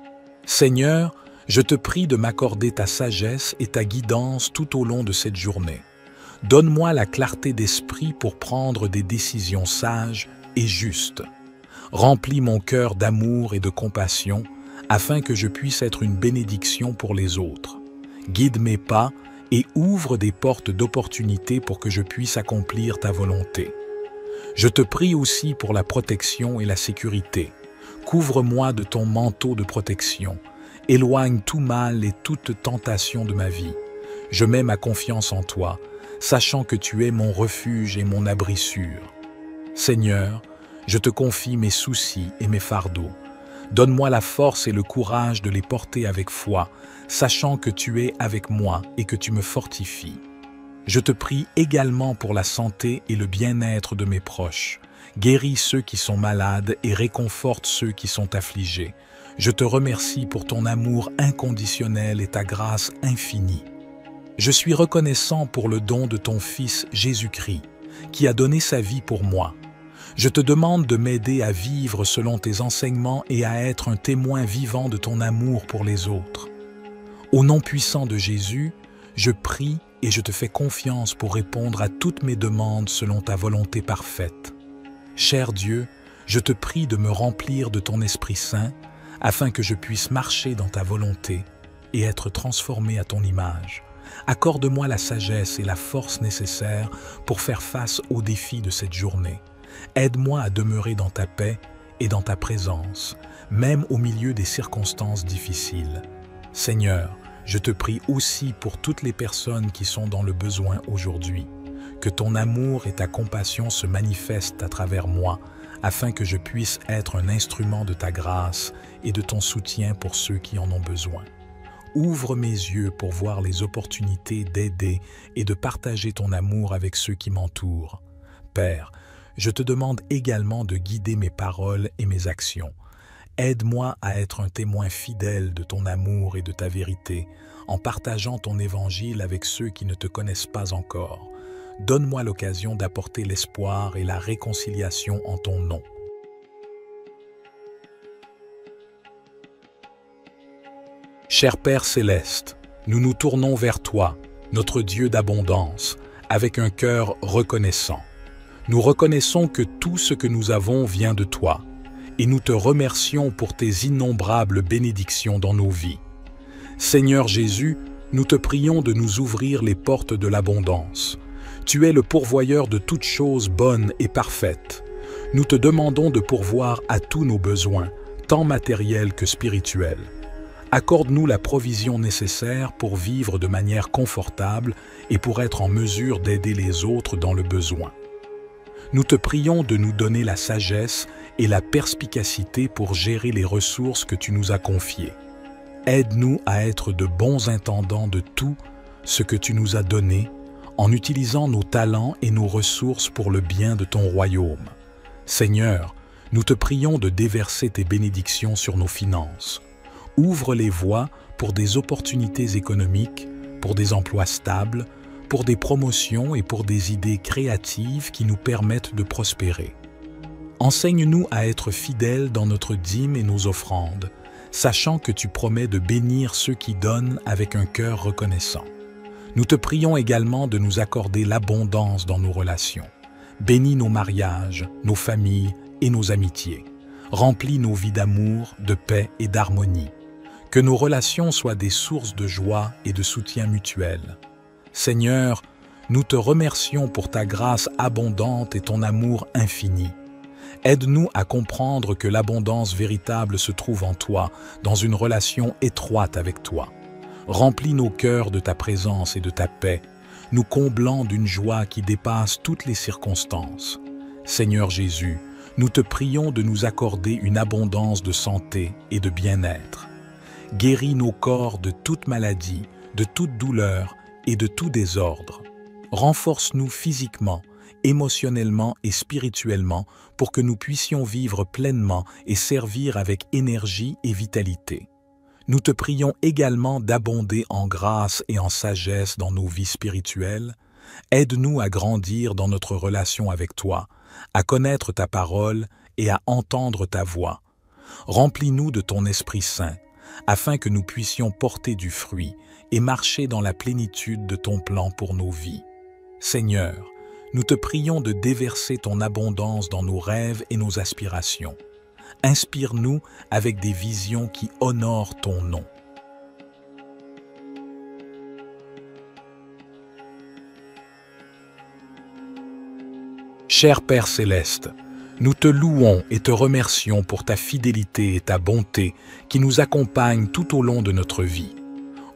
Seigneur, je te prie de m'accorder ta sagesse et ta guidance tout au long de cette journée. Donne-moi la clarté d'esprit pour prendre des décisions sages et justes. Remplis mon cœur d'amour et de compassion afin que je puisse être une bénédiction pour les autres. Guide mes pas et ouvre des portes d'opportunité pour que je puisse accomplir ta volonté. Je te prie aussi pour la protection et la sécurité. Couvre-moi de ton manteau de protection. Éloigne tout mal et toute tentation de ma vie. Je mets ma confiance en toi, sachant que tu es mon refuge et mon abri sûr. Seigneur, je te confie mes soucis et mes fardeaux. Donne-moi la force et le courage de les porter avec foi, sachant que tu es avec moi et que tu me fortifies. Je te prie également pour la santé et le bien-être de mes proches. Guéris ceux qui sont malades et réconforte ceux qui sont affligés. Je te remercie pour ton amour inconditionnel et ta grâce infinie. Je suis reconnaissant pour le don de ton Fils Jésus-Christ, qui a donné sa vie pour moi. Je te demande de m'aider à vivre selon tes enseignements et à être un témoin vivant de ton amour pour les autres. Au nom puissant de Jésus, je prie et je te fais confiance pour répondre à toutes mes demandes selon ta volonté parfaite. Cher Dieu, je te prie de me remplir de ton Esprit Saint afin que je puisse marcher dans ta volonté et être transformé à ton image. Accorde-moi la sagesse et la force nécessaires pour faire face aux défis de cette journée. Aide-moi à demeurer dans ta paix et dans ta présence, même au milieu des circonstances difficiles. Seigneur, je te prie aussi pour toutes les personnes qui sont dans le besoin aujourd'hui. Que ton amour et ta compassion se manifestent à travers moi, afin que je puisse être un instrument de ta grâce et de ton soutien pour ceux qui en ont besoin. Ouvre mes yeux pour voir les opportunités d'aider et de partager ton amour avec ceux qui m'entourent. Père, je te demande également de guider mes paroles et mes actions. Aide-moi à être un témoin fidèle de ton amour et de ta vérité, en partageant ton évangile avec ceux qui ne te connaissent pas encore. Donne-moi l'occasion d'apporter l'espoir et la réconciliation en ton nom. Cher Père céleste, nous nous tournons vers toi, notre Dieu d'abondance, avec un cœur reconnaissant. Nous reconnaissons que tout ce que nous avons vient de toi, et nous te remercions pour tes innombrables bénédictions dans nos vies. Seigneur Jésus, nous te prions de nous ouvrir les portes de l'abondance. Tu es le pourvoyeur de toutes choses bonnes et parfaites. Nous te demandons de pourvoir à tous nos besoins, tant matériels que spirituels. Accorde-nous la provision nécessaire pour vivre de manière confortable et pour être en mesure d'aider les autres dans le besoin. Nous te prions de nous donner la sagesse et la perspicacité pour gérer les ressources que tu nous as confiées. Aide-nous à être de bons intendants de tout ce que tu nous as donné, en utilisant nos talents et nos ressources pour le bien de ton royaume. Seigneur, nous te prions de déverser tes bénédictions sur nos finances. Ouvre les voies pour des opportunités économiques, pour des emplois stables, pour des promotions et pour des idées créatives qui nous permettent de prospérer. Enseigne-nous à être fidèles dans notre dîme et nos offrandes, sachant que tu promets de bénir ceux qui donnent avec un cœur reconnaissant. Nous te prions également de nous accorder l'abondance dans nos relations. Bénis nos mariages, nos familles et nos amitiés. Remplis nos vies d'amour, de paix et d'harmonie. Que nos relations soient des sources de joie et de soutien mutuel. Seigneur, nous te remercions pour ta grâce abondante et ton amour infini. Aide-nous à comprendre que l'abondance véritable se trouve en toi, dans une relation étroite avec toi. Remplis nos cœurs de ta présence et de ta paix, nous comblant d'une joie qui dépasse toutes les circonstances. Seigneur Jésus, nous te prions de nous accorder une abondance de santé et de bien-être. Guéris nos corps de toute maladie, de toute douleur et de tout désordre. Renforce-nous physiquement, émotionnellement et spirituellement pour que nous puissions vivre pleinement et servir avec énergie et vitalité. Nous te prions également d'abonder en grâce et en sagesse dans nos vies spirituelles. Aide-nous à grandir dans notre relation avec toi, à connaître ta parole et à entendre ta voix. Remplis-nous de ton Esprit Saint, afin que nous puissions porter du fruit et marcher dans la plénitude de ton plan pour nos vies. Seigneur, nous te prions de déverser ton abondance dans nos rêves et nos aspirations. Inspire-nous avec des visions qui honorent ton nom. Cher Père Céleste, nous te louons et te remercions pour ta fidélité et ta bonté qui nous accompagnent tout au long de notre vie.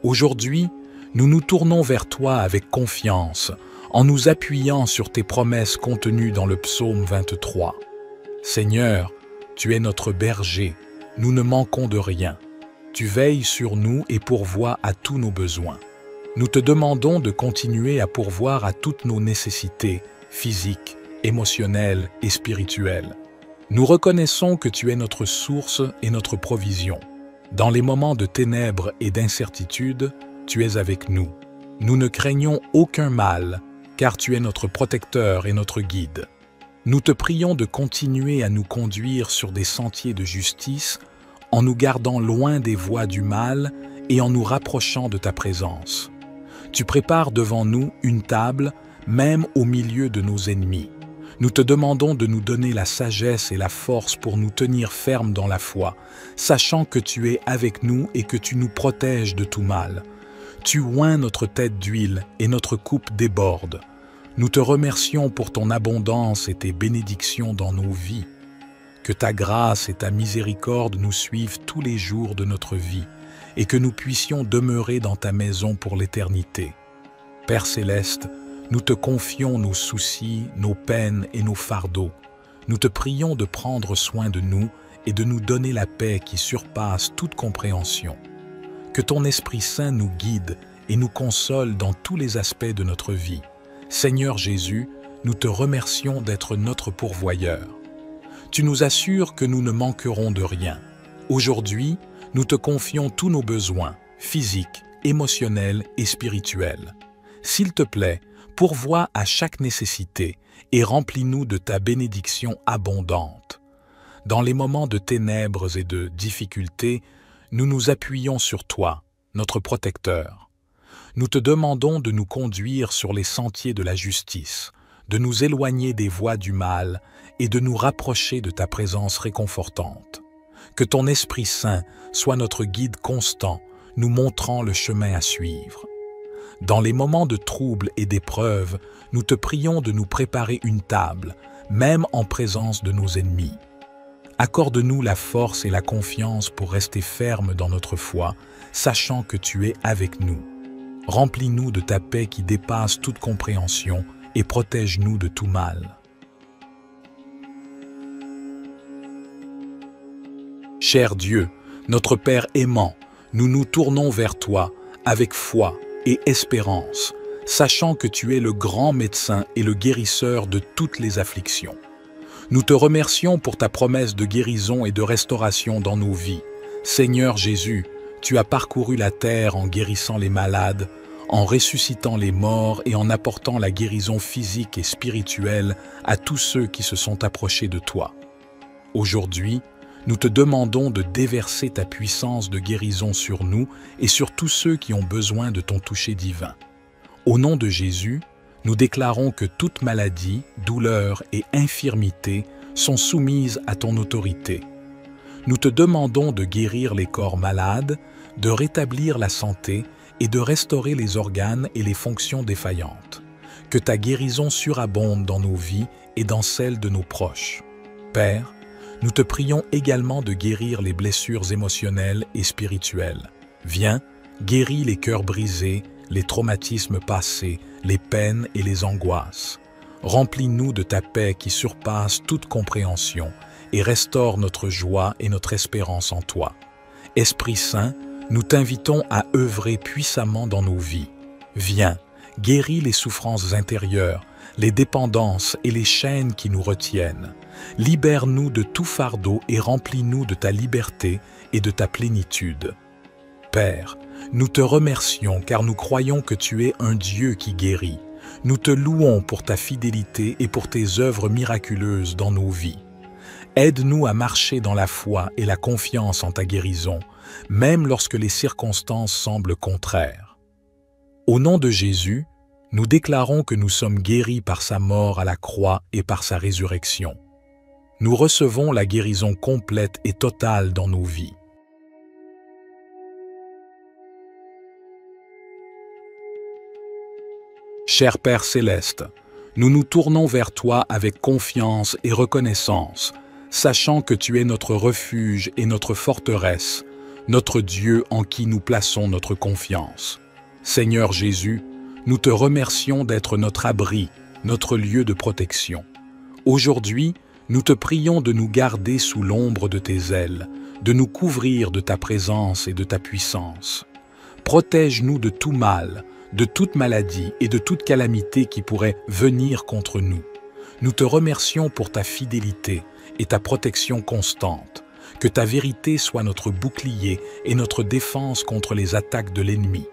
Aujourd'hui, nous nous tournons vers toi avec confiance, en nous appuyant sur tes promesses contenues dans le psaume 23. Seigneur, tu es notre berger, nous ne manquons de rien. Tu veilles sur nous et pourvois à tous nos besoins. Nous te demandons de continuer à pourvoir à toutes nos nécessités physiques, émotionnelles et spirituelles. Nous reconnaissons que tu es notre source et notre provision. Dans les moments de ténèbres et d'incertitude, tu es avec nous. Nous ne craignons aucun mal, car tu es notre protecteur et notre guide. Nous te prions de continuer à nous conduire sur des sentiers de justice en nous gardant loin des voies du mal et en nous rapprochant de ta présence. Tu prépares devant nous une table, même au milieu de nos ennemis. Nous te demandons de nous donner la sagesse et la force pour nous tenir fermes dans la foi, sachant que tu es avec nous et que tu nous protèges de tout mal. Tu oins notre tête d'huile et notre coupe déborde. Nous te remercions pour ton abondance et tes bénédictions dans nos vies. Que ta grâce et ta miséricorde nous suivent tous les jours de notre vie et que nous puissions demeurer dans ta maison pour l'éternité. Père Céleste, nous te confions nos soucis, nos peines et nos fardeaux. Nous te prions de prendre soin de nous et de nous donner la paix qui surpasse toute compréhension. Que ton Esprit Saint nous guide et nous console dans tous les aspects de notre vie. Seigneur Jésus, nous te remercions d'être notre pourvoyeur. Tu nous assures que nous ne manquerons de rien. Aujourd'hui, nous te confions tous nos besoins, physiques, émotionnels et spirituels. S'il te plaît, pourvois à chaque nécessité et remplis-nous de ta bénédiction abondante. Dans les moments de ténèbres et de difficultés, nous nous appuyons sur toi, notre protecteur. Nous te demandons de nous conduire sur les sentiers de la justice, de nous éloigner des voies du mal et de nous rapprocher de ta présence réconfortante. Que ton Esprit Saint soit notre guide constant, nous montrant le chemin à suivre. Dans les moments de trouble et d'épreuve, nous te prions de nous préparer une table, même en présence de nos ennemis. Accorde-nous la force et la confiance pour rester fermes dans notre foi, sachant que tu es avec nous. Remplis-nous de ta paix qui dépasse toute compréhension et protège-nous de tout mal. Cher Dieu, notre Père aimant, nous nous tournons vers toi avec foi et espérance, sachant que tu es le grand médecin et le guérisseur de toutes les afflictions. Nous te remercions pour ta promesse de guérison et de restauration dans nos vies. Seigneur Jésus, tu as parcouru la terre en guérissant les malades, en ressuscitant les morts et en apportant la guérison physique et spirituelle à tous ceux qui se sont approchés de toi. Aujourd'hui, nous te demandons de déverser ta puissance de guérison sur nous et sur tous ceux qui ont besoin de ton toucher divin. Au nom de Jésus, nous déclarons que toute maladie, douleur et infirmité sont soumises à ton autorité. Nous te demandons de guérir les corps malades, de rétablir la santé et de restaurer les organes et les fonctions défaillantes. Que ta guérison surabonde dans nos vies et dans celles de nos proches. Père, nous te prions également de guérir les blessures émotionnelles et spirituelles. Viens, guéris les cœurs brisés, les traumatismes passés, les peines et les angoisses. Remplis-nous de ta paix qui surpasse toute compréhension et restaure notre joie et notre espérance en toi. Esprit Saint, nous t'invitons à œuvrer puissamment dans nos vies. Viens, guéris les souffrances intérieures, les dépendances et les chaînes qui nous retiennent. Libère-nous de tout fardeau et remplis-nous de ta liberté et de ta plénitude. Père, nous te remercions car nous croyons que tu es un Dieu qui guérit. Nous te louons pour ta fidélité et pour tes œuvres miraculeuses dans nos vies. Aide-nous à marcher dans la foi et la confiance en ta guérison, même lorsque les circonstances semblent contraires. Au nom de Jésus, nous déclarons que nous sommes guéris par sa mort à la croix et par sa résurrection. Nous recevons la guérison complète et totale dans nos vies. Cher Père céleste, nous nous tournons vers toi avec confiance et reconnaissance, sachant que tu es notre refuge et notre forteresse, notre Dieu en qui nous plaçons notre confiance. Seigneur Jésus, nous te remercions d'être notre abri, notre lieu de protection. Aujourd'hui, nous te prions de nous garder sous l'ombre de tes ailes, de nous couvrir de ta présence et de ta puissance. Protège-nous de tout mal, de toute maladie et de toute calamité qui pourrait venir contre nous. Nous te remercions pour ta fidélité et ta protection constante. Que ta vérité soit notre bouclier et notre défense contre les attaques de l'ennemi.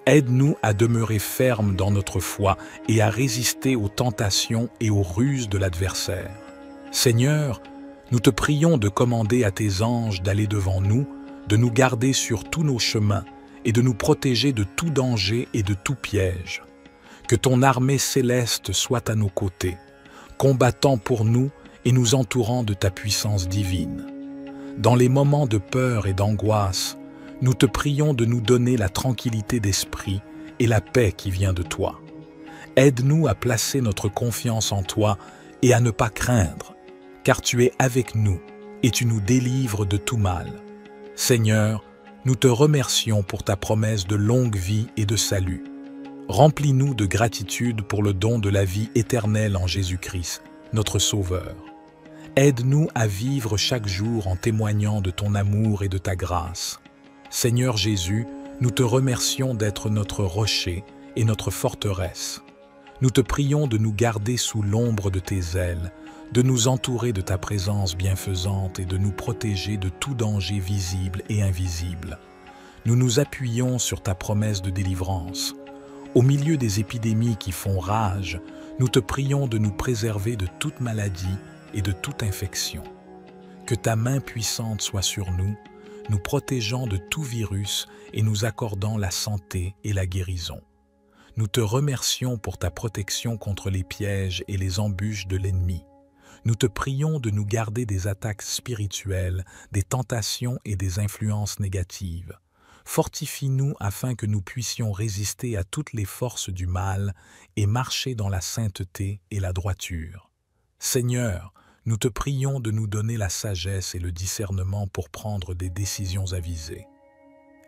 Aide-nous à demeurer fermes dans notre foi et à résister aux tentations et aux ruses de l'adversaire. Seigneur, nous te prions de commander à tes anges d'aller devant nous, de nous garder sur tous nos chemins et de nous protéger de tout danger et de tout piège. Que ton armée céleste soit à nos côtés, combattant pour nous et nous entourant de ta puissance divine. Dans les moments de peur et d'angoisse, nous te prions de nous donner la tranquillité d'esprit et la paix qui vient de toi. Aide-nous à placer notre confiance en toi et à ne pas craindre, car tu es avec nous et tu nous délivres de tout mal. Seigneur, nous te remercions pour ta promesse de longue vie et de salut. Remplis-nous de gratitude pour le don de la vie éternelle en Jésus-Christ, notre Sauveur. Aide-nous à vivre chaque jour en témoignant de ton amour et de ta grâce. Seigneur Jésus, nous te remercions d'être notre rocher et notre forteresse. Nous te prions de nous garder sous l'ombre de tes ailes, de nous entourer de ta présence bienfaisante et de nous protéger de tout danger visible et invisible. Nous nous appuyons sur ta promesse de délivrance. Au milieu des épidémies qui font rage, nous te prions de nous préserver de toute maladie et de toute infection. Que ta main puissante soit sur nous, nous protégeant de tout virus et nous accordant la santé et la guérison. Nous te remercions pour ta protection contre les pièges et les embûches de l'ennemi. Nous te prions de nous garder des attaques spirituelles, des tentations et des influences négatives. Fortifie-nous afin que nous puissions résister à toutes les forces du mal et marcher dans la sainteté et la droiture. Seigneur, nous te prions de nous donner la sagesse et le discernement pour prendre des décisions avisées.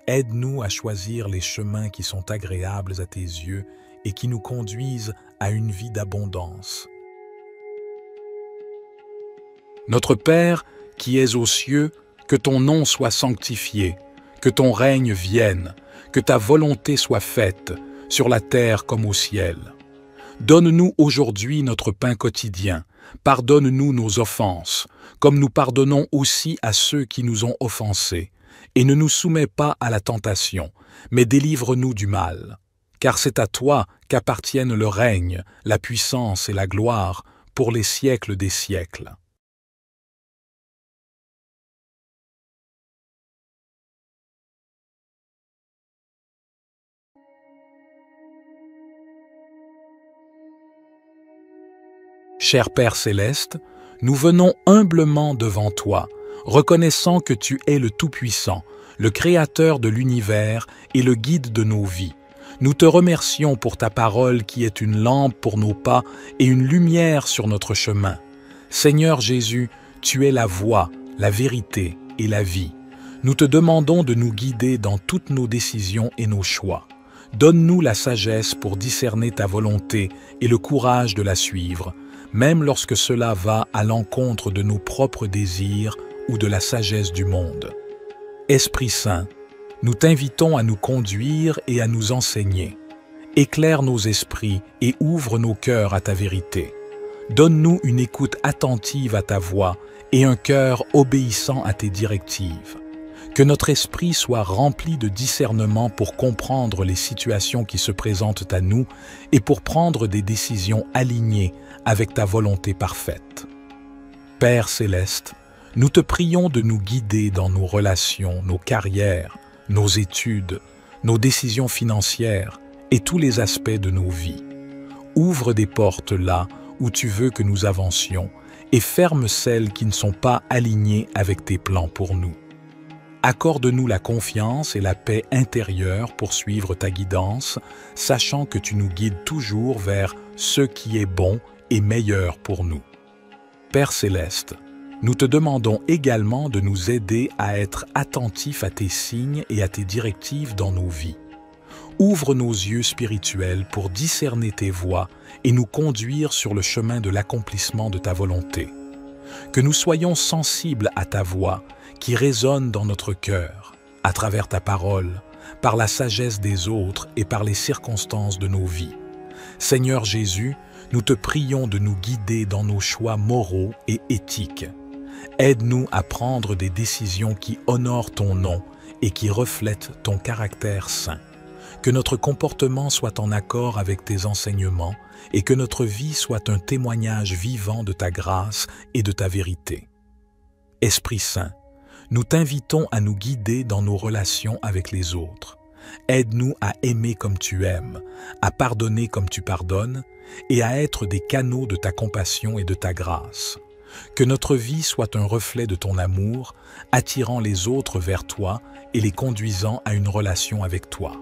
Aide-nous à choisir les chemins qui sont agréables à tes yeux et qui nous conduisent à une vie d'abondance. Notre Père, qui es aux cieux, que ton nom soit sanctifié, que ton règne vienne, que ta volonté soit faite, sur la terre comme au ciel. Donne-nous aujourd'hui notre pain quotidien, pardonne-nous nos offenses, comme nous pardonnons aussi à ceux qui nous ont offensés, et ne nous soumets pas à la tentation, mais délivre-nous du mal. Car c'est à toi qu'appartiennent le règne, la puissance et la gloire pour les siècles des siècles. Cher Père céleste, nous venons humblement devant toi, reconnaissant que tu es le Tout-Puissant, le Créateur de l'univers et le guide de nos vies. Nous te remercions pour ta parole qui est une lampe pour nos pas et une lumière sur notre chemin. Seigneur Jésus, tu es la voie, la vérité et la vie. Nous te demandons de nous guider dans toutes nos décisions et nos choix. Donne-nous la sagesse pour discerner ta volonté et le courage de la suivre, même lorsque cela va à l'encontre de nos propres désirs ou de la sagesse du monde. Esprit Saint, nous t'invitons à nous conduire et à nous enseigner. Éclaire nos esprits et ouvre nos cœurs à ta vérité. Donne-nous une écoute attentive à ta voix et un cœur obéissant à tes directives. Que notre esprit soit rempli de discernement pour comprendre les situations qui se présentent à nous et pour prendre des décisions alignées avec ta volonté parfaite. Père céleste, nous te prions de nous guider dans nos relations, nos carrières, nos études, nos décisions financières et tous les aspects de nos vies. Ouvre des portes là où tu veux que nous avancions et ferme celles qui ne sont pas alignées avec tes plans pour nous. Accorde-nous la confiance et la paix intérieure pour suivre ta guidance, sachant que tu nous guides toujours vers ce qui est bon et meilleur pour nous. Père céleste, nous te demandons également de nous aider à être attentifs à tes signes et à tes directives dans nos vies. Ouvre nos yeux spirituels pour discerner tes voies et nous conduire sur le chemin de l'accomplissement de ta volonté. Que nous soyons sensibles à ta voix qui résonne dans notre cœur, à travers ta parole, par la sagesse des autres et par les circonstances de nos vies. Seigneur Jésus, nous te prions de nous guider dans nos choix moraux et éthiques. Aide-nous à prendre des décisions qui honorent ton nom et qui reflètent ton caractère saint. Que notre comportement soit en accord avec tes enseignements et que notre vie soit un témoignage vivant de ta grâce et de ta vérité. Esprit Saint, nous t'invitons à nous guider dans nos relations avec les autres. Aide-nous à aimer comme tu aimes, à pardonner comme tu pardonnes et à être des canaux de ta compassion et de ta grâce. Que notre vie soit un reflet de ton amour, attirant les autres vers toi et les conduisant à une relation avec toi.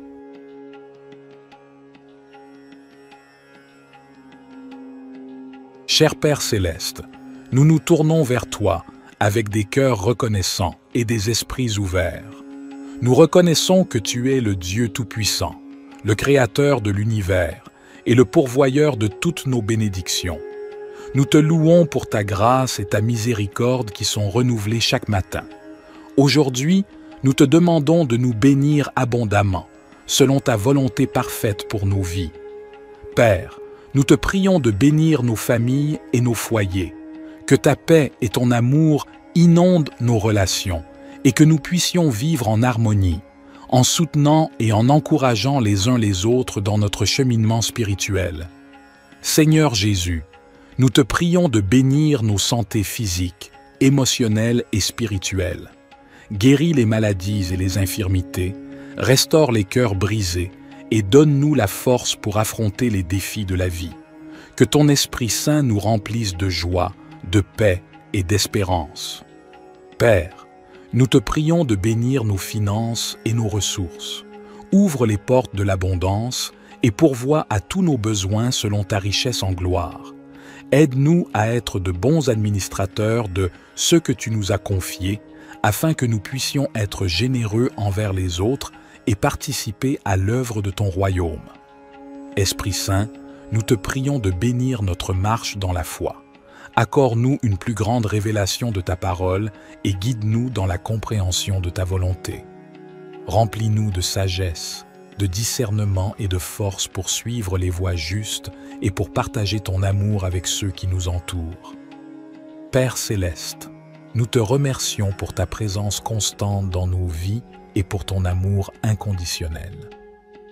Cher Père céleste, nous nous tournons vers toi avec des cœurs reconnaissants et des esprits ouverts. Nous reconnaissons que tu es le Dieu Tout-Puissant, le Créateur de l'univers et le pourvoyeur de toutes nos bénédictions. Nous te louons pour ta grâce et ta miséricorde qui sont renouvelées chaque matin. Aujourd'hui, nous te demandons de nous bénir abondamment, selon ta volonté parfaite pour nos vies. Père, nous te prions de bénir nos familles et nos foyers, que ta paix et ton amour inondent nos relations et que nous puissions vivre en harmonie, en soutenant et en encourageant les uns les autres dans notre cheminement spirituel. Seigneur Jésus, nous te prions de bénir nos santé physiques, émotionnelles et spirituelles. Guéris les maladies et les infirmités, restaure les cœurs brisés et donne-nous la force pour affronter les défis de la vie. Que ton Esprit Saint nous remplisse de joie, de paix et d'espérance. Père, nous te prions de bénir nos finances et nos ressources. Ouvre les portes de l'abondance et pourvois à tous nos besoins selon ta richesse en gloire. Aide-nous à être de bons administrateurs de ce que tu nous as confié, afin que nous puissions être généreux envers les autres et participer à l'œuvre de ton royaume. Esprit Saint, nous te prions de bénir notre marche dans la foi. Accorde-nous une plus grande révélation de ta parole et guide-nous dans la compréhension de ta volonté. Remplis-nous de sagesse, de discernement et de force pour suivre les voies justes et pour partager ton amour avec ceux qui nous entourent. Père céleste, nous te remercions pour ta présence constante dans nos vies et pour ton amour inconditionnel.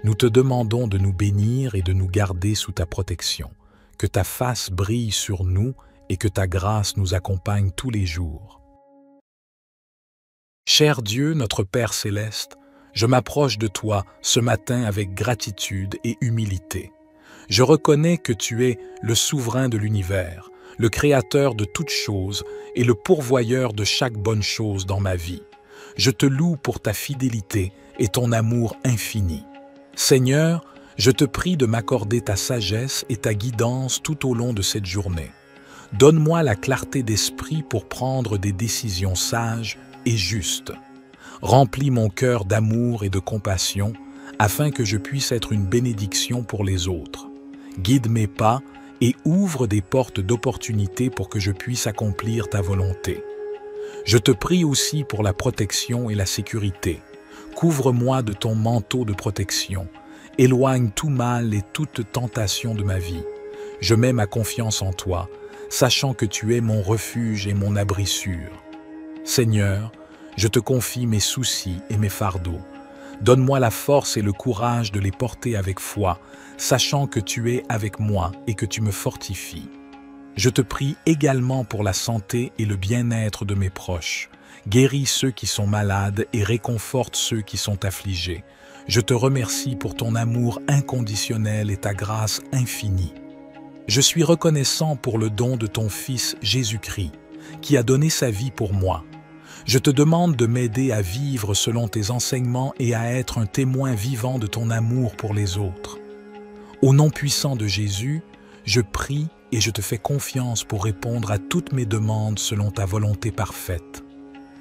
Nous te demandons de nous bénir et de nous garder sous ta protection, que ta face brille sur nous et que ta grâce nous accompagne tous les jours. Cher Dieu, notre Père céleste, je m'approche de toi ce matin avec gratitude et humilité. Je reconnais que tu es le souverain de l'univers, le Créateur de toutes choses et le pourvoyeur de chaque bonne chose dans ma vie. Je te loue pour ta fidélité et ton amour infini. Seigneur, je te prie de m'accorder ta sagesse et ta guidance tout au long de cette journée. Donne-moi la clarté d'esprit pour prendre des décisions sages et justes. Remplis mon cœur d'amour et de compassion afin que je puisse être une bénédiction pour les autres. Guide mes pas et ouvre des portes d'opportunité pour que je puisse accomplir ta volonté. Je te prie aussi pour la protection et la sécurité. Couvre-moi de ton manteau de protection. Éloigne tout mal et toute tentation de ma vie. Je mets ma confiance en toi, sachant que tu es mon refuge et mon abri sûr. Seigneur, je te confie mes soucis et mes fardeaux. Donne-moi la force et le courage de les porter avec foi, sachant que tu es avec moi et que tu me fortifies. Je te prie également pour la santé et le bien-être de mes proches. Guéris ceux qui sont malades et réconforte ceux qui sont affligés. Je te remercie pour ton amour inconditionnel et ta grâce infinie. Je suis reconnaissant pour le don de ton Fils Jésus-Christ, qui a donné sa vie pour moi. Je te demande de m'aider à vivre selon tes enseignements et à être un témoin vivant de ton amour pour les autres. Au nom puissant de Jésus, je prie et je te fais confiance pour répondre à toutes mes demandes selon ta volonté parfaite.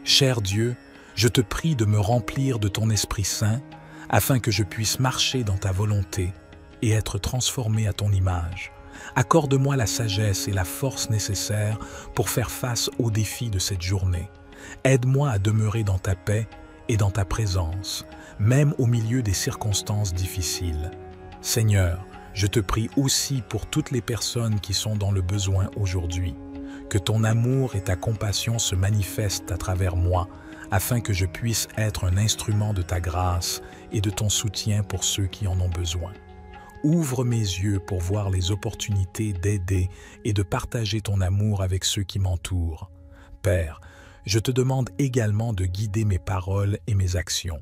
Cher Dieu, je te prie de me remplir de ton Esprit Saint afin que je puisse marcher dans ta volonté et être transformé à ton image. Accorde-moi la sagesse et la force nécessaires pour faire face aux défis de cette journée. Aide-moi à demeurer dans ta paix et dans ta présence, même au milieu des circonstances difficiles. Seigneur, je te prie aussi pour toutes les personnes qui sont dans le besoin aujourd'hui. Que ton amour et ta compassion se manifestent à travers moi, afin que je puisse être un instrument de ta grâce et de ton soutien pour ceux qui en ont besoin. Ouvre mes yeux pour voir les opportunités d'aider et de partager ton amour avec ceux qui m'entourent. Père, je te demande également de guider mes paroles et mes actions.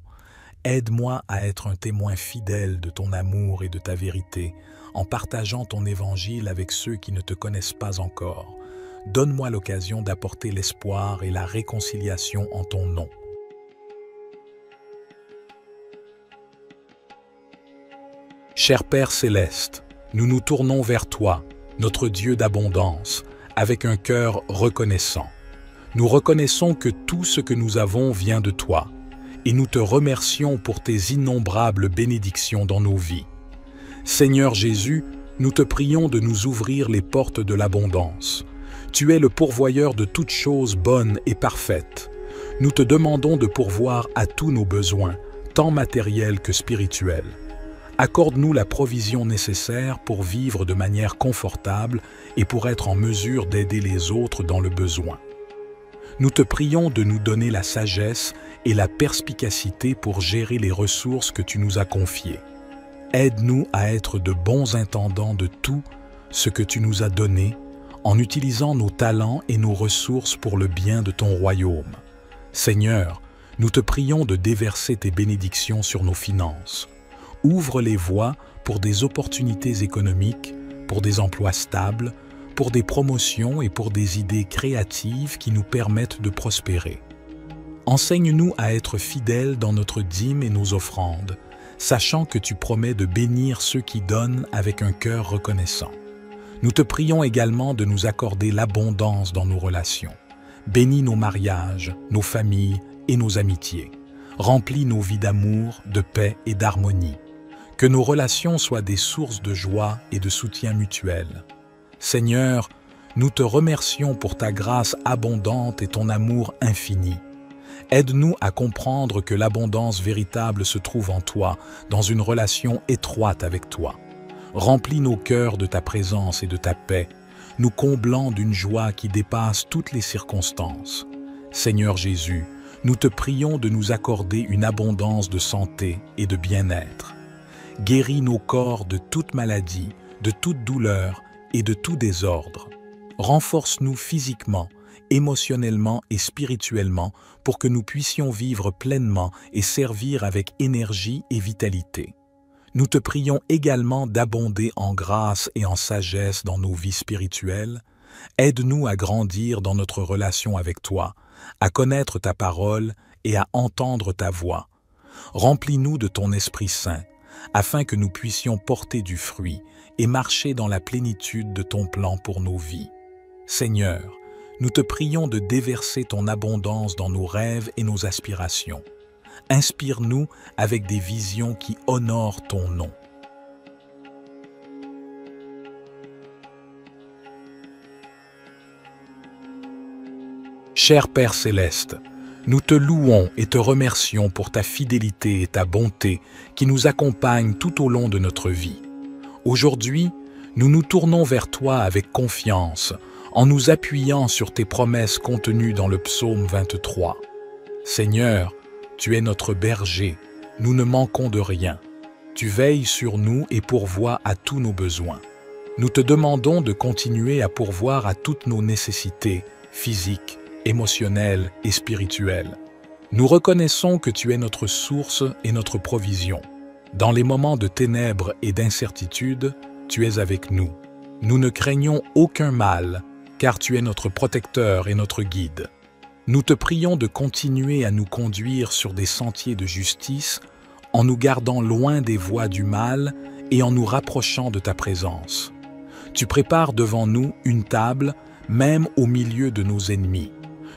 Aide-moi à être un témoin fidèle de ton amour et de ta vérité, en partageant ton évangile avec ceux qui ne te connaissent pas encore. Donne-moi l'occasion d'apporter l'espoir et la réconciliation en ton nom. Cher Père céleste, nous nous tournons vers toi, notre Dieu d'abondance, avec un cœur reconnaissant. Nous reconnaissons que tout ce que nous avons vient de toi, et nous te remercions pour tes innombrables bénédictions dans nos vies. Seigneur Jésus, nous te prions de nous ouvrir les portes de l'abondance. Tu es le pourvoyeur de toutes choses bonnes et parfaites. Nous te demandons de pourvoir à tous nos besoins, tant matériels que spirituels. Accorde-nous la provision nécessaire pour vivre de manière confortable et pour être en mesure d'aider les autres dans le besoin. Nous te prions de nous donner la sagesse et la perspicacité pour gérer les ressources que tu nous as confiées. Aide-nous à être de bons intendants de tout ce que tu nous as donné, en utilisant nos talents et nos ressources pour le bien de ton royaume. Seigneur, nous te prions de déverser tes bénédictions sur nos finances. Ouvre les voies pour des opportunités économiques, pour des emplois stables, pour des promotions et pour des idées créatives qui nous permettent de prospérer. Enseigne-nous à être fidèles dans notre dîme et nos offrandes, sachant que tu promets de bénir ceux qui donnent avec un cœur reconnaissant. Nous te prions également de nous accorder l'abondance dans nos relations. Bénis nos mariages, nos familles et nos amitiés. Remplis nos vies d'amour, de paix et d'harmonie. Que nos relations soient des sources de joie et de soutien mutuel. Seigneur, nous te remercions pour ta grâce abondante et ton amour infini. Aide-nous à comprendre que l'abondance véritable se trouve en toi, dans une relation étroite avec toi. Remplis nos cœurs de ta présence et de ta paix, nous comblant d'une joie qui dépasse toutes les circonstances. Seigneur Jésus, nous te prions de nous accorder une abondance de santé et de bien-être. Guéris nos corps de toute maladie, de toute douleur et de tout désordre. Renforce-nous physiquement, émotionnellement et spirituellement pour que nous puissions vivre pleinement et servir avec énergie et vitalité. Nous te prions également d'abonder en grâce et en sagesse dans nos vies spirituelles, Aide-nous à grandir dans notre relation avec toi, à connaître ta parole et à entendre ta voix. Remplis-nous de ton Esprit Saint, afin que nous puissions porter du fruit et marcher dans la plénitude de ton plan pour nos vies. Seigneur, nous te prions de déverser ton abondance dans nos rêves et nos aspirations. Inspire-nous avec des visions qui honorent ton nom. Cher Père Céleste, nous te louons et te remercions pour ta fidélité et ta bonté qui nous accompagnent tout au long de notre vie. Aujourd'hui, nous nous tournons vers toi avec confiance, en nous appuyant sur tes promesses contenues dans le psaume 23. Seigneur, tu es notre berger, nous ne manquons de rien. Tu veilles sur nous et pourvois à tous nos besoins. Nous te demandons de continuer à pourvoir à toutes nos nécessités physiques, émotionnelles et spirituelles. Nous reconnaissons que tu es notre source et notre provision. Dans les moments de ténèbres et d'incertitude, tu es avec nous. Nous ne craignons aucun mal, car tu es notre protecteur et notre guide. Nous te prions de continuer à nous conduire sur des sentiers de justice, en nous gardant loin des voies du mal et en nous rapprochant de ta présence. Tu prépares devant nous une table, même au milieu de nos ennemis.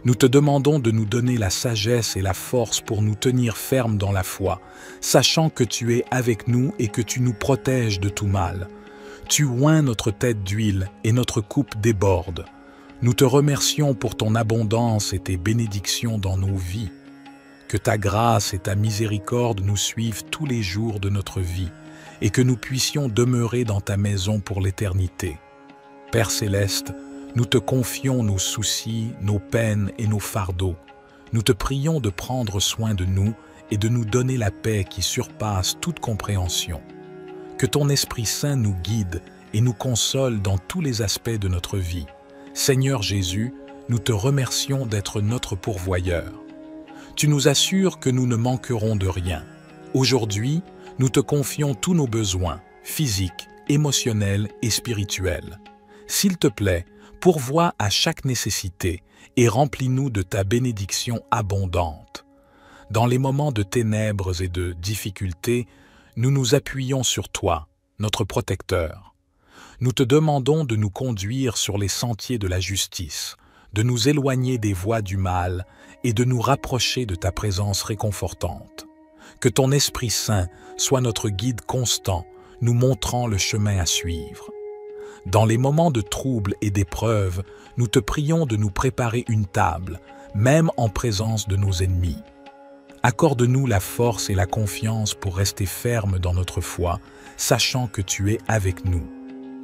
Nous te demandons de nous donner la sagesse et la force pour nous tenir fermes dans la foi, sachant que tu es avec nous et que tu nous protèges de tout mal. Tu oins notre tête d'huile et notre coupe déborde. Nous te remercions pour ton abondance et tes bénédictions dans nos vies. Que ta grâce et ta miséricorde nous suivent tous les jours de notre vie et que nous puissions demeurer dans ta maison pour l'éternité. Père Céleste, nous te confions nos soucis, nos peines et nos fardeaux. Nous te prions de prendre soin de nous et de nous donner la paix qui surpasse toute compréhension. Que ton Esprit Saint nous guide et nous console dans tous les aspects de notre vie. Seigneur Jésus, nous te remercions d'être notre pourvoyeur. Tu nous assures que nous ne manquerons de rien. Aujourd'hui, nous te confions tous nos besoins, physiques, émotionnels et spirituels. S'il te plaît, pourvois à chaque nécessité et remplis-nous de ta bénédiction abondante. Dans les moments de ténèbres et de difficultés, nous nous appuyons sur toi, notre protecteur. Nous te demandons de nous conduire sur les sentiers de la justice, de nous éloigner des voies du mal et de nous rapprocher de ta présence réconfortante. Que ton Esprit Saint soit notre guide constant, nous montrant le chemin à suivre. Dans les moments de trouble et d'épreuve, nous te prions de nous préparer une table, même en présence de nos ennemis. Accorde-nous la force et la confiance pour rester fermes dans notre foi, sachant que tu es avec nous.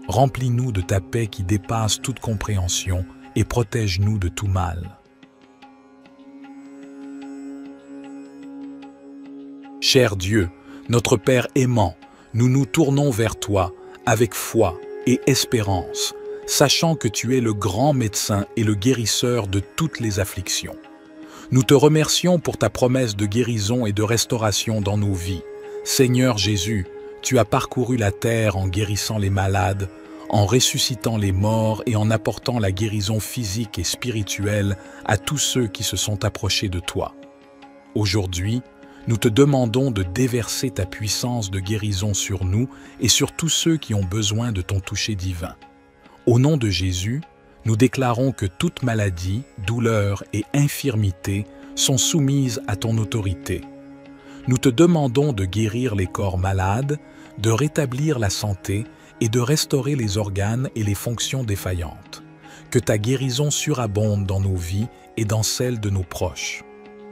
Remplis-nous de ta paix qui dépasse toute compréhension et protège-nous de tout mal. Cher Dieu, notre Père aimant, nous nous tournons vers toi avec foi et espérance, sachant que tu es le grand médecin et le guérisseur de toutes les afflictions. Nous te remercions pour ta promesse de guérison et de restauration dans nos vies. Seigneur Jésus, tu as parcouru la terre en guérissant les malades, en ressuscitant les morts et en apportant la guérison physique et spirituelle à tous ceux qui se sont approchés de toi. Aujourd'hui, nous te demandons de déverser ta puissance de guérison sur nous et sur tous ceux qui ont besoin de ton toucher divin. Au nom de Jésus, nous déclarons que toute maladie, douleur et infirmité sont soumises à ton autorité. Nous te demandons de guérir les corps malades, de rétablir la santé et de restaurer les organes et les fonctions défaillantes. Que ta guérison surabonde dans nos vies et dans celles de nos proches.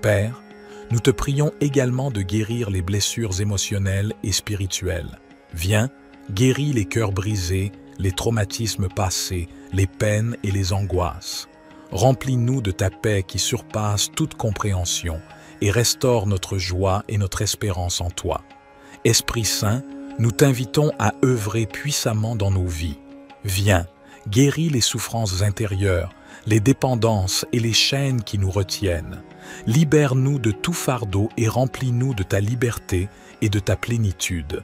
Père, nous te prions également de guérir les blessures émotionnelles et spirituelles. Viens, guéris les cœurs brisés, les traumatismes passés, les peines et les angoisses. Remplis-nous de ta paix qui surpasse toute compréhension et restaure notre joie et notre espérance en toi. Esprit Saint, nous t'invitons à œuvrer puissamment dans nos vies. Viens, guéris les souffrances intérieures, les dépendances et les chaînes qui nous retiennent. Libère-nous de tout fardeau et remplis-nous de ta liberté et de ta plénitude.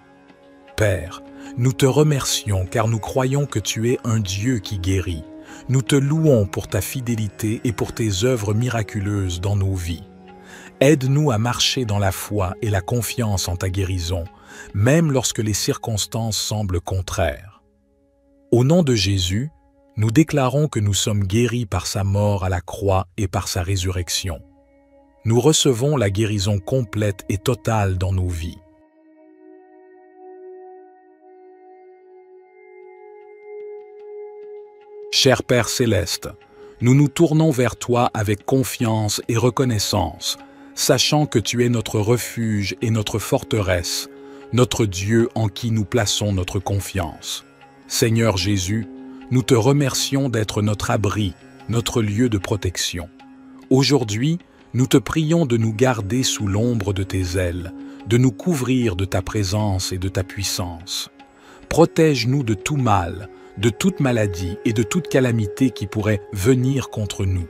Père, nous te remercions car nous croyons que tu es un Dieu qui guérit. Nous te louons pour ta fidélité et pour tes œuvres miraculeuses dans nos vies. Aide-nous à marcher dans la foi et la confiance en ta guérison, même lorsque les circonstances semblent contraires. Au nom de Jésus, nous déclarons que nous sommes guéris par sa mort à la croix et par sa résurrection. Nous recevons la guérison complète et totale dans nos vies. Cher Père céleste, nous nous tournons vers toi avec confiance et reconnaissance, sachant que tu es notre refuge et notre forteresse, notre Dieu en qui nous plaçons notre confiance. Seigneur Jésus, nous te remercions d'être notre abri, notre lieu de protection. Aujourd'hui, nous te prions de nous garder sous l'ombre de tes ailes, de nous couvrir de ta présence et de ta puissance. Protège-nous de tout mal, de toute maladie et de toute calamité qui pourrait venir contre nous.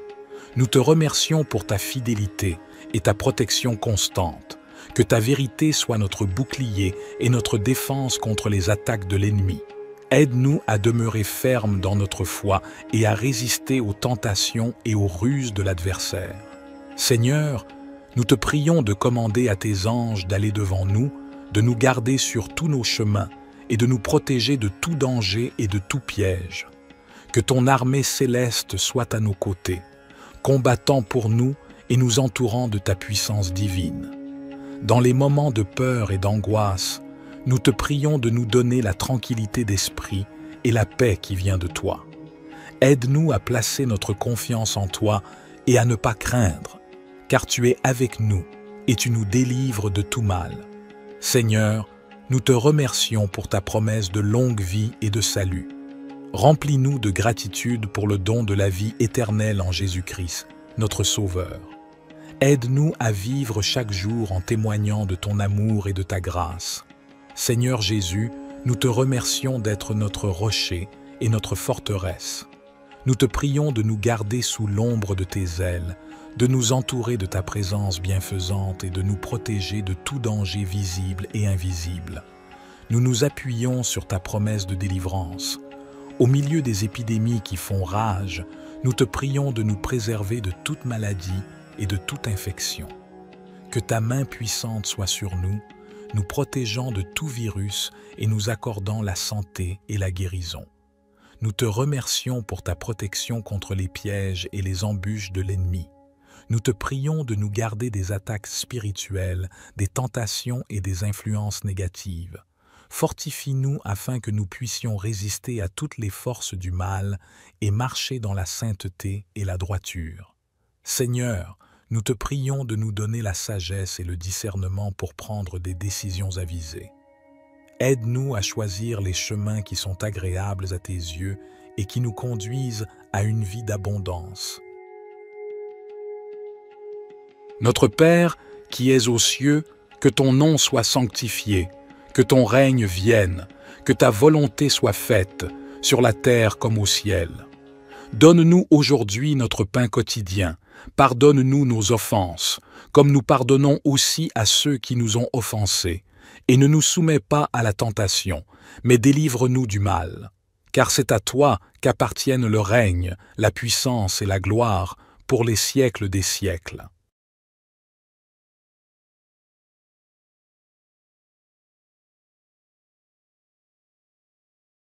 Nous te remercions pour ta fidélité et ta protection constante. Que ta vérité soit notre bouclier et notre défense contre les attaques de l'ennemi. Aide-nous à demeurer fermes dans notre foi et à résister aux tentations et aux ruses de l'adversaire. Seigneur, nous te prions de commander à tes anges d'aller devant nous, de nous garder sur tous nos chemins et de nous protéger de tout danger et de tout piège. Que ton armée céleste soit à nos côtés, combattant pour nous et nous entourant de ta puissance divine. Dans les moments de peur et d'angoisse, nous te prions de nous donner la tranquillité d'esprit et la paix qui vient de toi. Aide-nous à placer notre confiance en toi et à ne pas craindre, car tu es avec nous et tu nous délivres de tout mal. Seigneur, nous te remercions pour ta promesse de longue vie et de salut. Remplis-nous de gratitude pour le don de la vie éternelle en Jésus-Christ, notre Sauveur. Aide-nous à vivre chaque jour en témoignant de ton amour et de ta grâce. Seigneur Jésus, nous te remercions d'être notre rocher et notre forteresse. Nous te prions de nous garder sous l'ombre de tes ailes, de nous entourer de ta présence bienfaisante et de nous protéger de tout danger visible et invisible. Nous nous appuyons sur ta promesse de délivrance. Au milieu des épidémies qui font rage, nous te prions de nous préserver de toute maladie et de toute infection. Que ta main puissante soit sur nous, nous protégeant de tout virus et nous accordant la santé et la guérison. Nous te remercions pour ta protection contre les pièges et les embûches de l'ennemi. Nous te prions de nous garder des attaques spirituelles, des tentations et des influences négatives. Fortifie-nous afin que nous puissions résister à toutes les forces du mal et marcher dans la sainteté et la droiture. Seigneur, nous te prions de nous donner la sagesse et le discernement pour prendre des décisions avisées. Aide-nous à choisir les chemins qui sont agréables à tes yeux et qui nous conduisent à une vie d'abondance. Notre Père, qui es aux cieux, que ton nom soit sanctifié, que ton règne vienne, que ta volonté soit faite, sur la terre comme au ciel. Donne-nous aujourd'hui notre pain quotidien, pardonne-nous nos offenses, comme nous pardonnons aussi à ceux qui nous ont offensés, et ne nous soumets pas à la tentation, mais délivre-nous du mal. Car c'est à toi qu'appartiennent le règne, la puissance et la gloire pour les siècles des siècles.